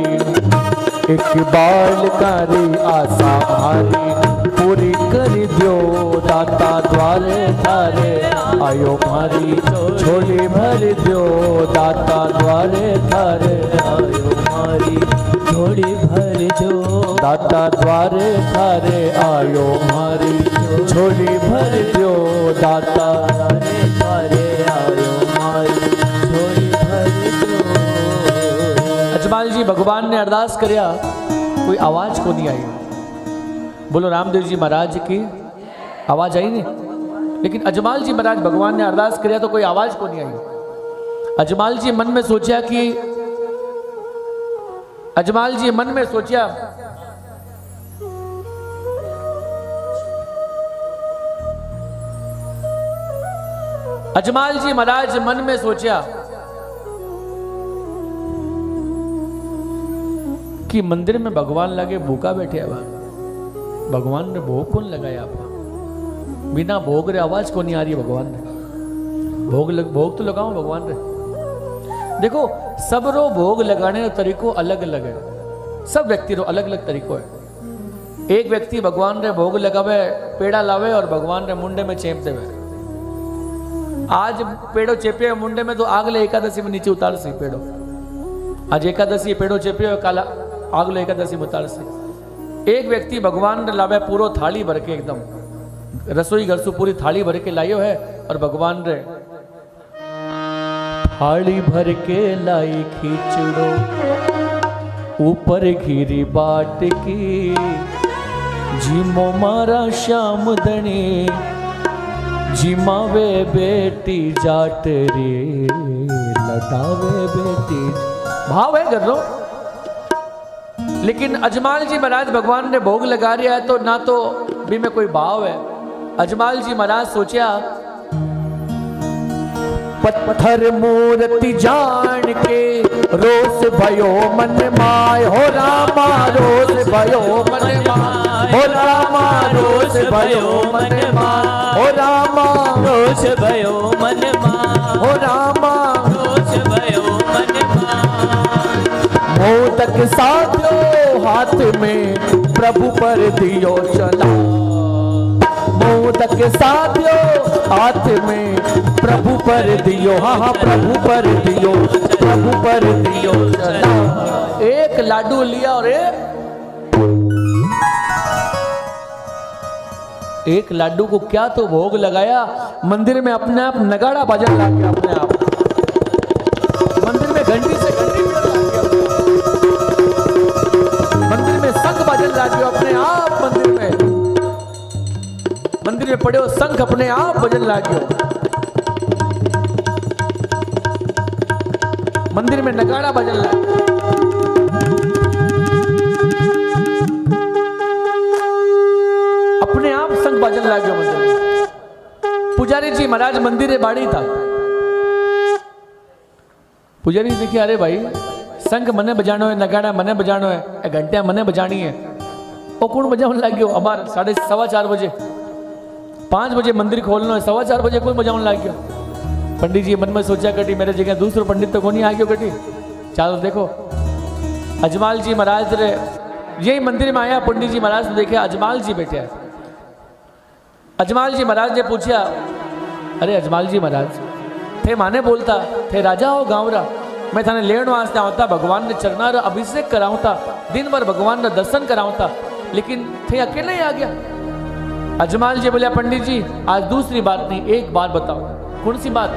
एक बाल कारी आशा भारी पूरी कर दो दाता द्वारे थारे आयो मारी झोली भर दो दाता द्वारे थारे आयो मारी झोली भर दो दाता द्वारे थारे आयो मारी झोली भर दो दाता द्वारे आयो मारी झोली भर दो। अजमाल जी भगवान ने अरदास करया, कोई आवाज को नहीं आई। बोलो रामदेव जी महाराज की आवाज आई नहीं, लेकिन अजमाल जी महाराज भगवान ने अरदास किया तो कोई आवाज को नहीं आई। अजमाल जी मन में सोचा कि अजमाल जी मन में सोचा अजमाल जी महाराज मन में सोचा कि मंदिर में भगवान लगे भूखा बैठे हुआ, भगवान ने भोग कौन लगाया आपका? बिना भोग रे आवाज को नहीं आ रही है भगवान ने। भोग तो लगाओ भगवान रे। देखो सब रो भोग लगाने का तरीको अलग अलग है, सब व्यक्ति रो अलग अलग तरीको है। एक व्यक्ति भगवान रे भोग लगावे, पेड़ा लावे और भगवान रे मुंडे में चेप देवे। आज पेड़ो चेपे मुंडे में तो आगले एकादशी में नीचे उतार सी पेड़ो। आज एकादशी पेड़ो चेपे काला आगले एकादशी में उतार सी। एक व्यक्ति भगवान ने लावे पूरो थाली भर के, एकदम रसोई घर से पूरी थाली भर के लायो है और भगवान रे थाली भर के लाई खींचड़ो ऊपर घिरी बाट की जीमो मारा श्याम धनी जिमावे बेटी जाट रे लटावे बेटी। भाव है कर लो। लेकिन अजमाल जी महाराज भगवान ने भोग लगा रिया है तो ना तो भी में कोई भाव है। अजमाल जी महाराज सोचा पत्थर मूर्ति जान के रोस भयो मन माय हो रामा रोस भयो मन माय हो रामा रोस भयो मन माय हो रामा रोस भयो मन माय हो रामा रोस भयो मन माय। मोदक साधो हाथ में प्रभु पर दियो चला, मोदक साधो हाथ में प्रभु पर दियो, हाँ प्रभु पर दियो, प्रभु पर दियो चला। एक लाडू लिया और एक लाडू को क्या तो भोग लगाया। मंदिर में अपने आप नगाड़ा बजन लग गया, अपने आप मंदिर में घंटी से घंटी मंदिर में शंख बजन लग गया अपने आप। मंदिर में पड़े हो शंख अपने आप बजन लग गया। मंदिर में नगाड़ा बजन लग गया। अपने आप शंख बजन लग गया मंदिर में। पुजारी जी महाराज मंदिर में बाड़ी था। पुजारी जी देखिए, अरे भाई शंख मने बजानो है, नगाड़ा मने बजानो है, घंटिया मने बजानी है। वो कौन बजावन लग गयो? अबार 4:15 बजे, 5 बजे मंदिर खोलना है, 4:15 बजे कोई बजावन लग गयो। पंडित जी मन में सोचा कटी मेरे जगह दूसरो पंडित तो कोनी आ गयो कटी। चलो देखो अजमाल जी महाराज रे यही मंदिर में आया। पंडित जी महाराज ने देखा अजमाल जी बैठे हैं। अजमाल जी महाराज ने पूछा, अरे अजमाल जी महाराज थे माने बोलता थे राजा हो गाँव रा, मैं थाने लेण वास्ते आवता, भगवान ने चरना रा अभिषेक करावता, दिन भर भगवान रा दर्शन करावता, लेकिन थे अकेले ही आ गया। अजमाल जी बोलिया, पंडित जी आज दूसरी बात नहीं, एक बात बताओ। कौन सी बात?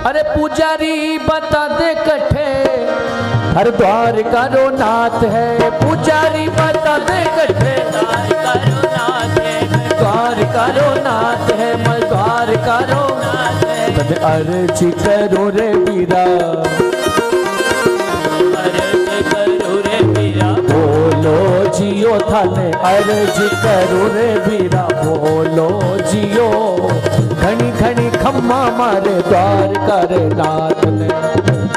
अरे पुजारी बता दे कट्ठे हर द्वार का रो नाथ है, पुजारी बता दे कट्ठे द्वार का रो नाथ है, मैं द्वार का रो नाथ है। तद अर्ज करो रे वीरा, अर्ज करो रे वीरा, बोलो जियो थाने अर्ज करो रे वीरा, बोलो जियो घनी घनी खम्मा मारे द्वार करे नाथ ने,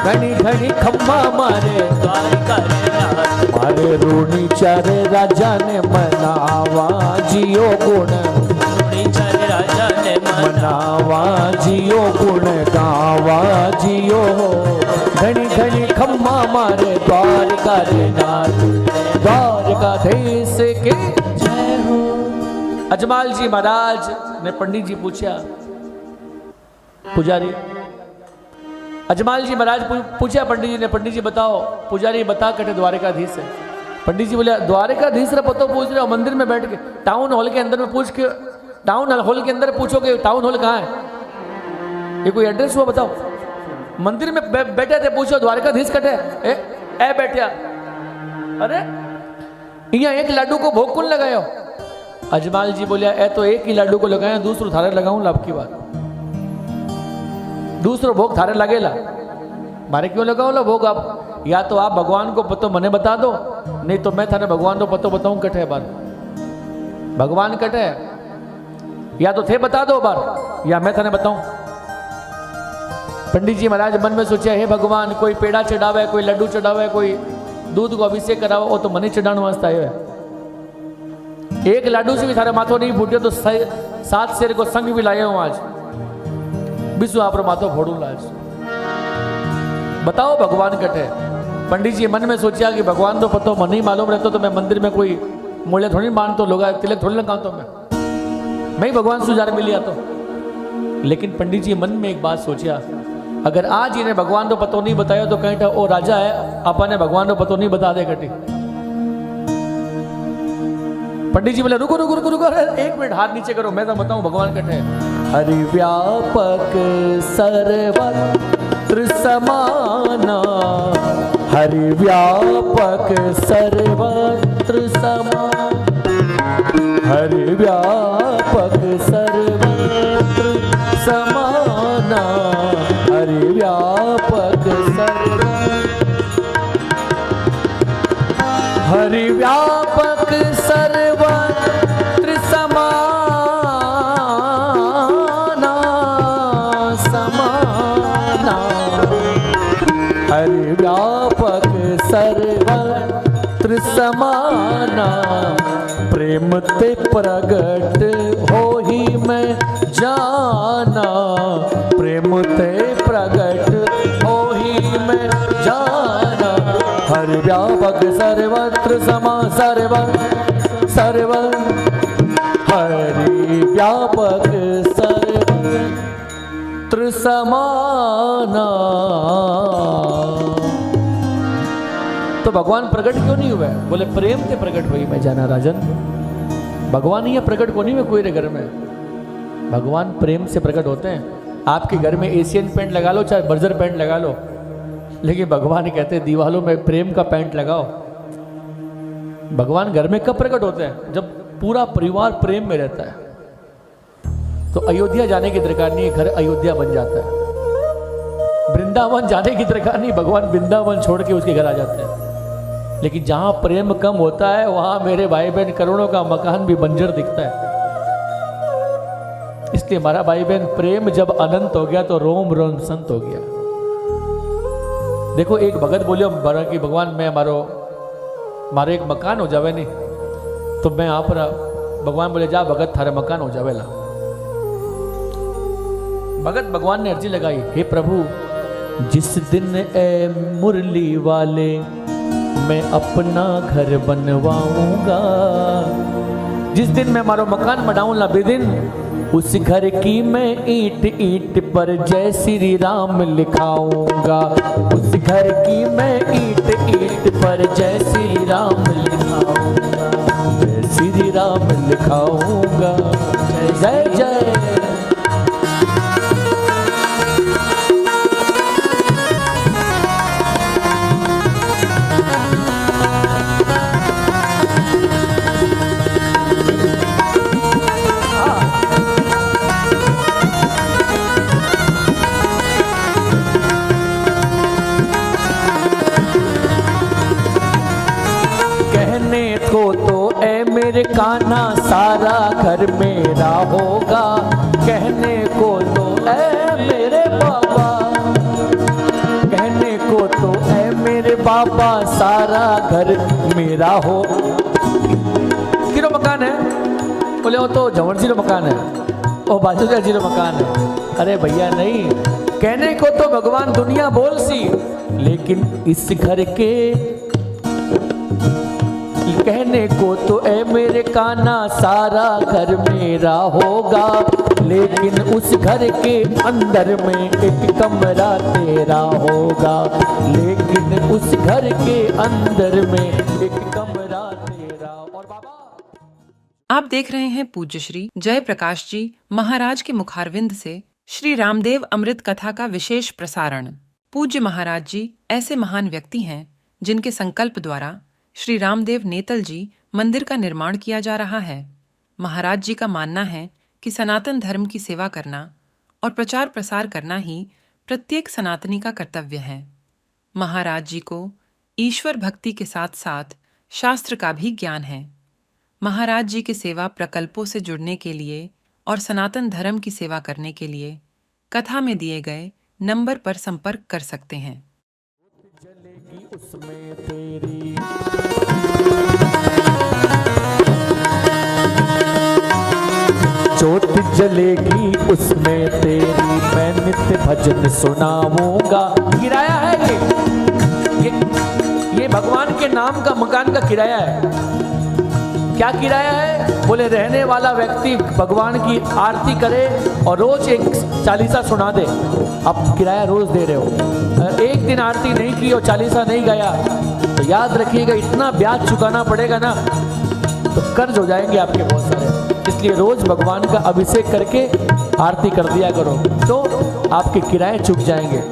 घनी घनी खम्मा मारे द्वार करे नाथ। अरे रूणी चारे राजा ने मनावा जियो गुण चारे राजा ने मनावा जियो गुण गावा जियो घनी घनी खम्मा मारे द्वारका रे नाथ द्वारकाधीश के जय हो। अजमाल जी महाराज ने पंडित जी पूछा, पुजारी अजमाल जी महाराज पूछा पंडित जी ने, पंडित जी बताओ, पुजारी बता कटे द्वारकाधीश है। पंडित जी बोले द्वारकाधीश रा पतो पूछ रहे हो मंदिर में बैठ के, टाउन हॉल के अंदर में पूछ के, टाउन हॉल के अंदर पूछोगे टाउन हॉल कहाँ है, ये कोई एड्रेस हुआ बताओ। मंदिर में बैठे थे, पूछो द्वारकाधीश कटे ए बैठा, अरे यहाँ एक लाडू को भोग कौन लगायो। अजमाल जी बोलिया ए तो एक ही लाडू को लगाया, दूसरो थारे लगाऊं लाभ की बात, दूसरो भोग थारे लगेला, मारे क्यों लगाओ लो भोग आप, या तो आप भगवान को पतो मने बता दो, नहीं तो मैं थारे भगवान को पतो बताऊं कटे बार, भगवान कटे या तो थे बता दो बार या मैं थाने बताऊं। पंडित जी महाराज मन में सोचा हे भगवान कोई पेड़ा चढ़ावे, कोई लड्डू चढ़ावे, कोई दूध को अभिषेक करावे, वो तो मनी चढ़ाने वास्ते आयो है। एक लाडू से भी थारे माथो नहीं फूटियो तो 7 शेर को संग भी लाया हूं आज, बिसु आप माथो फोड़ू लाज, बताओ भगवान कटे। पंडित जी मन में सोचा कि भगवान तो पतो मन ही मालूम रहता तो मैं मंदिर में कोई मूल्य थोड़ी मानतो, लोग तिलक थोड़ी लगाता मैं ही भगवान सुजार मिलिया तो। लेकिन पंडित जी मन में एक बात सोचा, अगर आज इन्हें भगवान तो पतो नहीं बताया तो कहीं तो वो राजा है अपन ने भगवान को पतो नहीं बता दे कटी। पंडित जी बोले रुको रुको रुको रुको, एक मिनट हाथ नीचे करो, मैं तो बताऊं भगवान कटे। हरि व्यापक सर्वत्र समाना, हरि व्यापक सर्वत्र समान, हरि व्यापक सर्वत्र समाना, हरि व्यापक हरि व्यापक सर्वत्र समाना, समाना, हरि व्यापक सर्वत्र समाना, प्रेम ते प्रगट हो ही मैं जाना, प्रेम ते प्रगट हो ही मैं जाना, हर व्यापक सर्वत्र समा सर्व सर्व, हरि व्यापक सर्वत्र समाना। तो भगवान प्रकट क्यों नहीं हुआ? बोले प्रेम से प्रकट हुई मैं जाना राजन, भगवान ये प्रकट को नहीं हुए कोई घर में, भगवान प्रेम से प्रकट होते हैं। आपके घर में एशियन पेंट लगा लो चाहे बर्जर पेंट लगा लो, लेकिन भगवान कहते हैं दीवालों में प्रेम का पेंट लगाओ। भगवान घर में कब प्रकट होते हैं? जब पूरा परिवार प्रेम में रहता है। तो अयोध्या जाने की दरकार नहीं, घर अयोध्या बन जाता है। वृंदावन जाने की दरकार नहीं, भगवान वृंदावन छोड़ के उसके घर आ जाते हैं। लेकिन जहां प्रेम कम होता है वहां मेरे भाई बहन करोड़ों का मकान भी बंजर दिखता है। इसलिए हमारा भाई बहन प्रेम जब अनंत हो गया तो रोम रोम संत हो गया। देखो एक भगत बोलियो बड़ा कि भगवान मैं मारो एक मकान हो जावे नहीं तो मैं आप भगवान बोले जा भगत थारे मकान हो जावेला। भगत भगवान ने अर्जी लगाई, हे प्रभु जिस दिन ए मुरली वाले मैं अपना घर बनवाऊंगा, जिस दिन मैं मारो मकान बनाऊंगा बेदिन, उस घर की मैं ईंट ईंट पर जय श्री राम लिखाऊंगा, उस घर की मैं ईंट ईंट पर जय श्री राम लिखाऊंगा, जय श्री राम लिखाऊंगा, जय जय। मेरे कान्हा सारा घर मेरा होगा, कहने को तो ऐ मेरे बाबा, कहने को तो ऐ मेरे बाबा सारा घर मेरा हो। किरो मकान है? बोले वो तो जवन जी रो मकान है, वो बाजूजा जी रो मकान है। अरे भैया नहीं, कहने को तो भगवान दुनिया बोल सी, लेकिन इस घर के कहने को तो ए मेरे काना सारा घर मेरा होगा, लेकिन उस घर के अंदर में एक कमरा तेरा होगा, लेकिन उस घर के अंदर में एक कमरा तेरा। और बाबा आप देख रहे हैं पूज्य श्री जय प्रकाश जी महाराज के मुखारविंद से श्री रामदेव अमृत कथा का विशेष प्रसारण। पूज्य महाराज जी ऐसे महान व्यक्ति हैं जिनके संकल्प द्वारा श्री रामदेव नेतल जी मंदिर का निर्माण किया जा रहा है। महाराज जी का मानना है कि सनातन धर्म की सेवा करना और प्रचार प्रसार करना ही प्रत्येक सनातनी का कर्तव्य है। महाराज जी को ईश्वर भक्ति के साथ साथ शास्त्र का भी ज्ञान है। महाराज जी के सेवा प्रकल्पों से जुड़ने के लिए और सनातन धर्म की सेवा करने के लिए कथा में दिए गए नंबर पर संपर्क कर सकते हैं। जलेगी उसमें तेरी ज्योत जलेगी उसमें तेरी, मैं नित्य भजन सुनाऊंगा। किराया है ये भगवान के नाम का मकान का किराया है। क्या किराया है? बोले रहने वाला व्यक्ति भगवान की आरती करे और रोज एक चालीसा सुना दे। आप किराया रोज दे रहे हो, एक दिन आरती नहीं की और चालीसा नहीं गाया तो याद रखिएगा इतना ब्याज चुकाना पड़ेगा ना, तो कर्ज हो जाएंगे आपके बहुत सारे। इसलिए रोज भगवान का अभिषेक करके आरती कर दिया करो, तो आपके किराए चुक जाएंगे।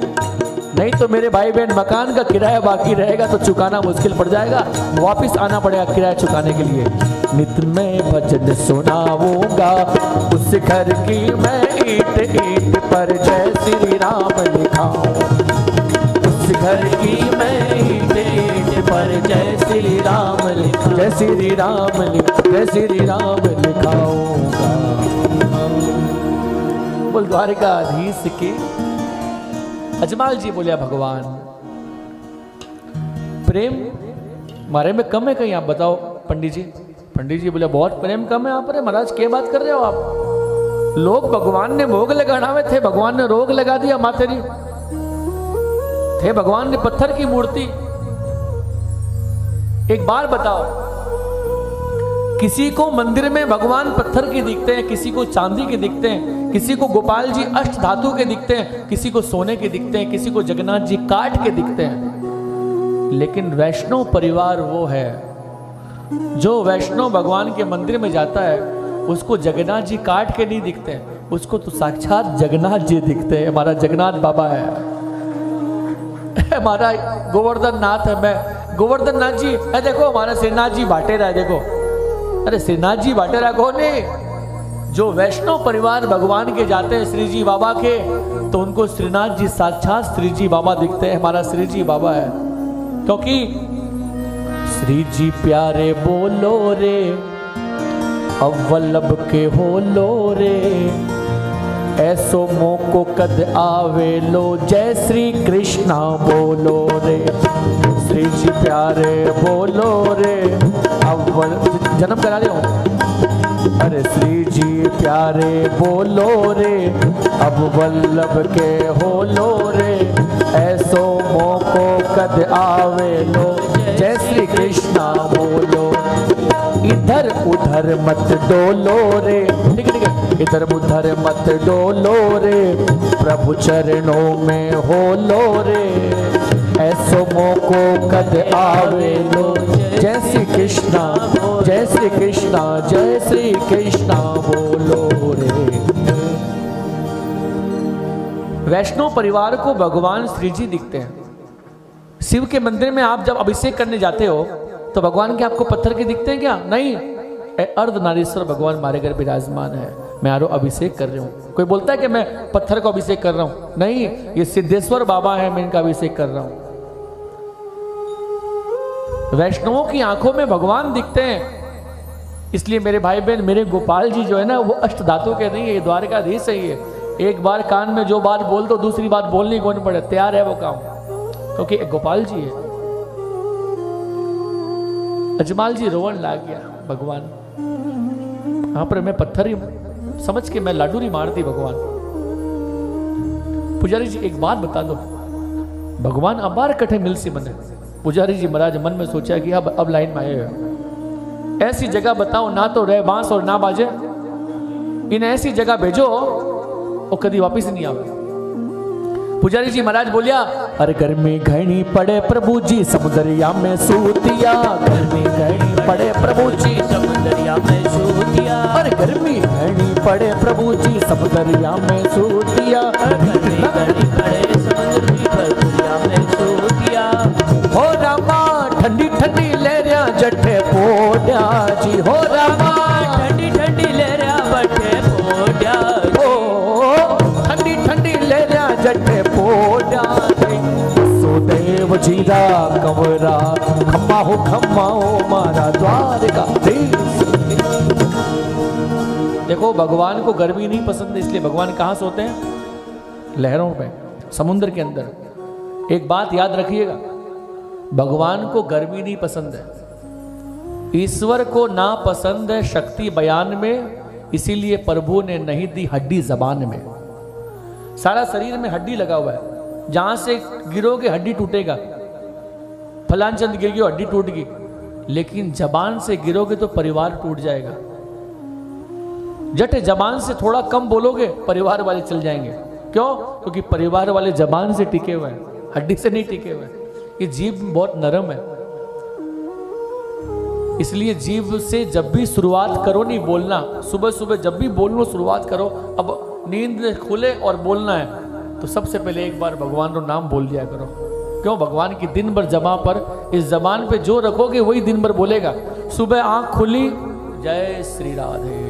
नहीं तो मेरे भाई बहन मकान का किराया बाकी रहेगा तो चुकाना मुश्किल पड़ जाएगा, वापस आना पड़ेगा किराया चुकाने के लिए। नित में भजन सुनाऊंगा उस घर की मैं ईंट ईंट पर जय श्री राम लिखाऊं, उस घर की मैं ईंट ईंट पर जय श्री राम लिखाऊं, जय श्री राम जय श्री राम लिखाऊंगा। बोल द्वारकाधीश की अजमाल जी बोलिया भगवान प्रेम मारे में कम है कहीं, आप बताओ पंडित जी। पंडित जी बोले बहुत प्रेम कम है यहाँ पर। महाराज क्या बात कर रहे हो आप? लोग भगवान ने भोग लगाना में थे, भगवान ने रोग लगा दिया मातेरी थे, भगवान ने पत्थर की मूर्ति। एक बार बताओ, किसी को मंदिर में भगवान पत्थर के दिखते हैं, किसी को चांदी के दिखते हैं, किसी को गोपाल जी अष्ट धातु के दिखते हैं, किसी को सोने के दिखते हैं, किसी को जगन्नाथ जी काठ के दिखते हैं। लेकिन वैष्णव परिवार वो है जो वैष्णव भगवान के मंदिर में जाता है, उसको जगन्नाथ जी काठ के नहीं दिखते हैं, उसको तो साक्षात जगन्नाथ जी दिखते हैं। हमारा जगन्नाथ बाबा है, हमारा गोवर्धन नाथ है। मैं गोवर्धन नाथ जी है, देखो हमारा श्रीनाथ जी बाटेरा है, देखो। अरे श्रीनाथ जी बाटेरा कौन है? जो वैष्णव परिवार भगवान के जाते हैं श्री जी बाबा के, तो उनको श्रीनाथ जी साक्षात श्री जी बाबा दिखते हैं। हमारा श्री जी बाबा है, क्योंकि श्री जी प्यारे बोलो रे अव्वलब के हो लो रे, ऐसो मोको कद आवे लो, जय श्री कृष्णा बोलो रे। श्री जी प्यारे बोलो रे अव्वल जन्म करा रहे हो। अरे श्री जी प्यारे बोलो रे अब वल्लभ के हो लो रे, ऐसो मोको कद आवे लो, जय श्री कृष्णा बोलो। इधर उधर मत डोलो रे, ठीक है, इधर उधर मत डोलो रे, प्रभु चरणों में हो लो रे, ऐसो मोको कद आवे लो, जय श्री कृष्णा जय श्री कृष्णा जय श्री कृष्णा बोलो रे। वैष्णव परिवार को भगवान श्री जी दिखते हैं। शिव के मंदिर में आप जब अभिषेक करने जाते हो तो भगवान के आपको पत्थर के दिखते हैं क्या? नहीं, अर्धनारीश्वर भगवान हमारे घर विराजमान है, मैं आरो अभिषेक कर रहा हूँ। कोई बोलता है कि मैं पत्थर को अभिषेक कर रहा हूँ? नहीं, ये सिद्धेश्वर बाबा है, मैं इनका अभिषेक कर रहा हूँ। वैष्णवों की आंखों में भगवान दिखते हैं, इसलिए मेरे भाई बहन, मेरे गोपाल जी जो है ना, वो अष्ट धातु के नहीं है, द्वारकाधीश है। ये एक बार कान में जो बात बोल दो दूसरी बात बोलनी कौन पड़े, तैयार है वो काम, क्योंकि गोपाल जी है। अजमाल जी रोवन लाग गया, भगवान हाँ पर मैं पत्थर ही समझ के मैं लाडू नहीं मार दी भगवान। पुजारी जी एक बात बता दो, भगवान अबार कठे मिल सी मने। पुजारी जी महाराज मन में सोचा कि अब लाइन में आए हो, ऐसी जगह बताओ ना तो रहे बांस और ना बाजे, इन्हें ऐसी जगह भेजो और कभी वापिस नहीं आवे। पुजारी जी महाराज बोलिया, अरे गर्मी घनी पड़े प्रभु जी समुद्रिया में सूतिया, गर्मी घनी पड़े प्रभु जी समुद्रिया में सूतिया, अरे गर्मी घनी पड़े प्रभु जी समुद्रिया में सूतिया, गर्मी घनी पड़े समुद्रिया में सूतिया। हो रामा ठंडी ठंडी लहरिया जठे पोड्या जी, हो रामा ठंडी ठंडी लहरिया बटे पोड्या, ठंडी ठंडी लहरिया जठे पोड्या सुदेव जीरा कंवरा, खम्मा हो मारा द्वारका देश। देखो भगवान को गर्मी नहीं पसंद है, इसलिए भगवान कहां सोते हैं? लहरों में, समुद्र के अंदर। एक बात याद रखिएगा, भगवान को गर्मी नहीं पसंद है, ईश्वर को ना पसंद है शक्ति बयान में, इसीलिए प्रभु ने नहीं दी हड्डी जबान में। सारा शरीर में हड्डी लगा हुआ है, जहां से गिरोगे हड्डी टूटेगा, फलान चंद गिर गई हड्डी टूट गई, लेकिन जबान से गिरोगे तो परिवार टूट जाएगा। जट जबान से थोड़ा कम बोलोगे परिवार वाले चल जाएंगे। क्यों? क्योंकि परिवार वाले जबान से टिके हुए हैं, हड्डी से नहीं टिके हुए। ये जीभ बहुत नरम है, इसलिए जीभ से जब भी शुरुआत करो नहीं बोलना, सुबह सुबह जब भी बोलना शुरुआत करो, अब नींद खुले और बोलना है तो सबसे पहले एक बार भगवान का नाम बोल दिया करो। क्यों? भगवान की दिन भर जमा पर इस जबान पे जो रखोगे वही दिन भर बोलेगा। सुबह आंख खुली जय श्री राधे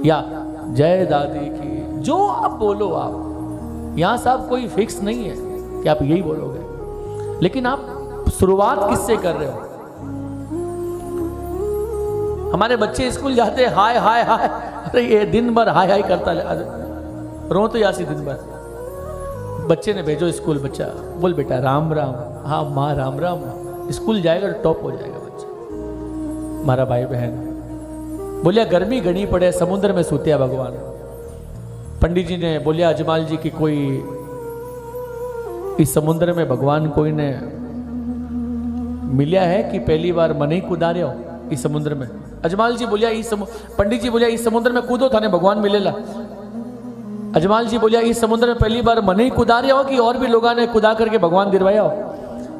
या जय दादी की, जो आप बोलो, आप यहां साहब कोई फिक्स नहीं है कि आप यही बोलोगे, लेकिन आप शुरुआत किससे कर रहे हो? हमारे बच्चे स्कूल जाते हैं हाय हाय हाय, अरे ये दिन भर हाय हाय करता रो तो यासी दिन भर। बच्चे ने भेजो स्कूल, बच्चा बोल बेटा राम राम, हाँ माँ राम राम, स्कूल जाएगा तो टॉप हो जाएगा बच्चा। हमारा भाई बहन बोलिया गर्मी घनी पड़े समुद्र में सूतिया भगवान। पंडित जी ने बोलिया अजमाल जी की कोई इस समुद्र में भगवान कोई ने मिला है कि पहली बार मन ही कुदा रहे हो इस समुद्र में? अजमाल जी बोलिया पंडित जी बोलिया इस समुद्र में कूदो थाने भगवान मिलेला। अजमाल जी बोलिया इस समुद्र में पहली बार मन ही कुदा रहे हो कि और भी लोगों ने कुदा करके भगवान दिलवाया हो?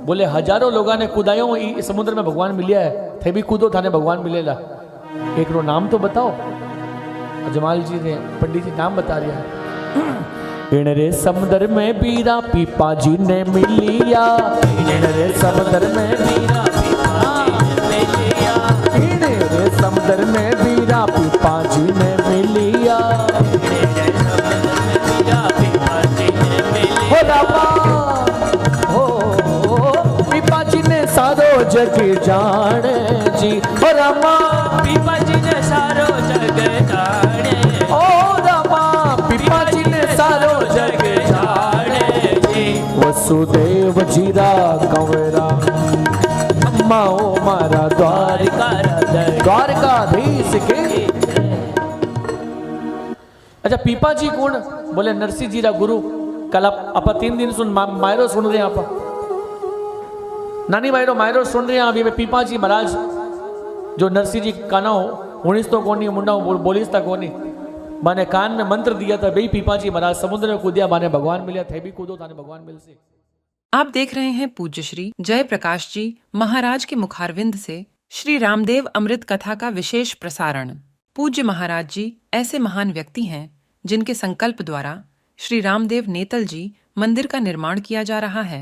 बोले हजारों लोगों ने कुदाया हो, इस समुद्र में भगवान मिलिया है, थे भी कूदो थाने भगवान मिलेला। एक रो नाम तो बताओ। अजमाल जी ने पंडित जी नाम बता रहा है। इन रे समुद्र में बीरा पीपा जी ने मिलिया, इन रे समुद्र में बीरा इन रे समुद्र में बीरा पीपा जी ने मिलिया, हो रामा हो पीपा जी ने सारो जग जाने जी, हो रामा पीपा जी ने सारो जग जाने, ओ रामा पीपा जी ने सारो जग जाने जी। वसुदेव जीरा कंवरा, अम्मा ओ मारा द्वारकाधीश के। अच्छा पीपा जी कौन? बोले नरसिंह जीरा गुरु। कल आप 3 दिन सुन मायरो सुन रहे हैं, आप नानी मायरो मायरो सुन रहे हैं। अभी पीपा जी महाराज जो नरसिंह जी काना हो उन्नीस तो कोनी मुंडा बोलीस तक कोनी, माने कान में मंत्र दिया था भाई पीपा जी महाराज समुद्र में कूदिया, माने भगवान मिले थे भी कूदो थाने भगवान मिल से। आप देख रहे हैं पूज्य श्री जय प्रकाश जी महाराज के मुखारविंद से श्री रामदेव अमृत कथा का विशेष प्रसारण। पूज्य महाराज जी ऐसे महान व्यक्ति हैं जिनके संकल्प द्वारा श्री रामदेव नेतल जी मंदिर का निर्माण किया जा रहा है।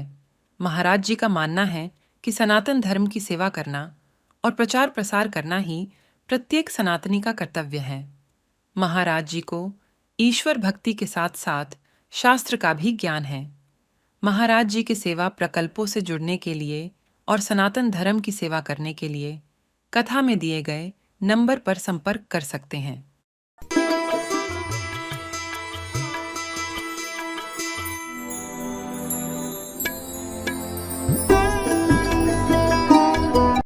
महाराज जी का मानना है कि सनातन धर्म की सेवा करना और प्रचार प्रसार करना ही प्रत्येक सनातनी का कर्तव्य है। महाराज जी को ईश्वर भक्ति के साथ साथ शास्त्र का भी ज्ञान है। महाराज जी के सेवा प्रकल्पों से जुड़ने के लिए और सनातन धर्म की सेवा करने के लिए कथा में दिए गए नंबर पर संपर्क कर सकते हैं।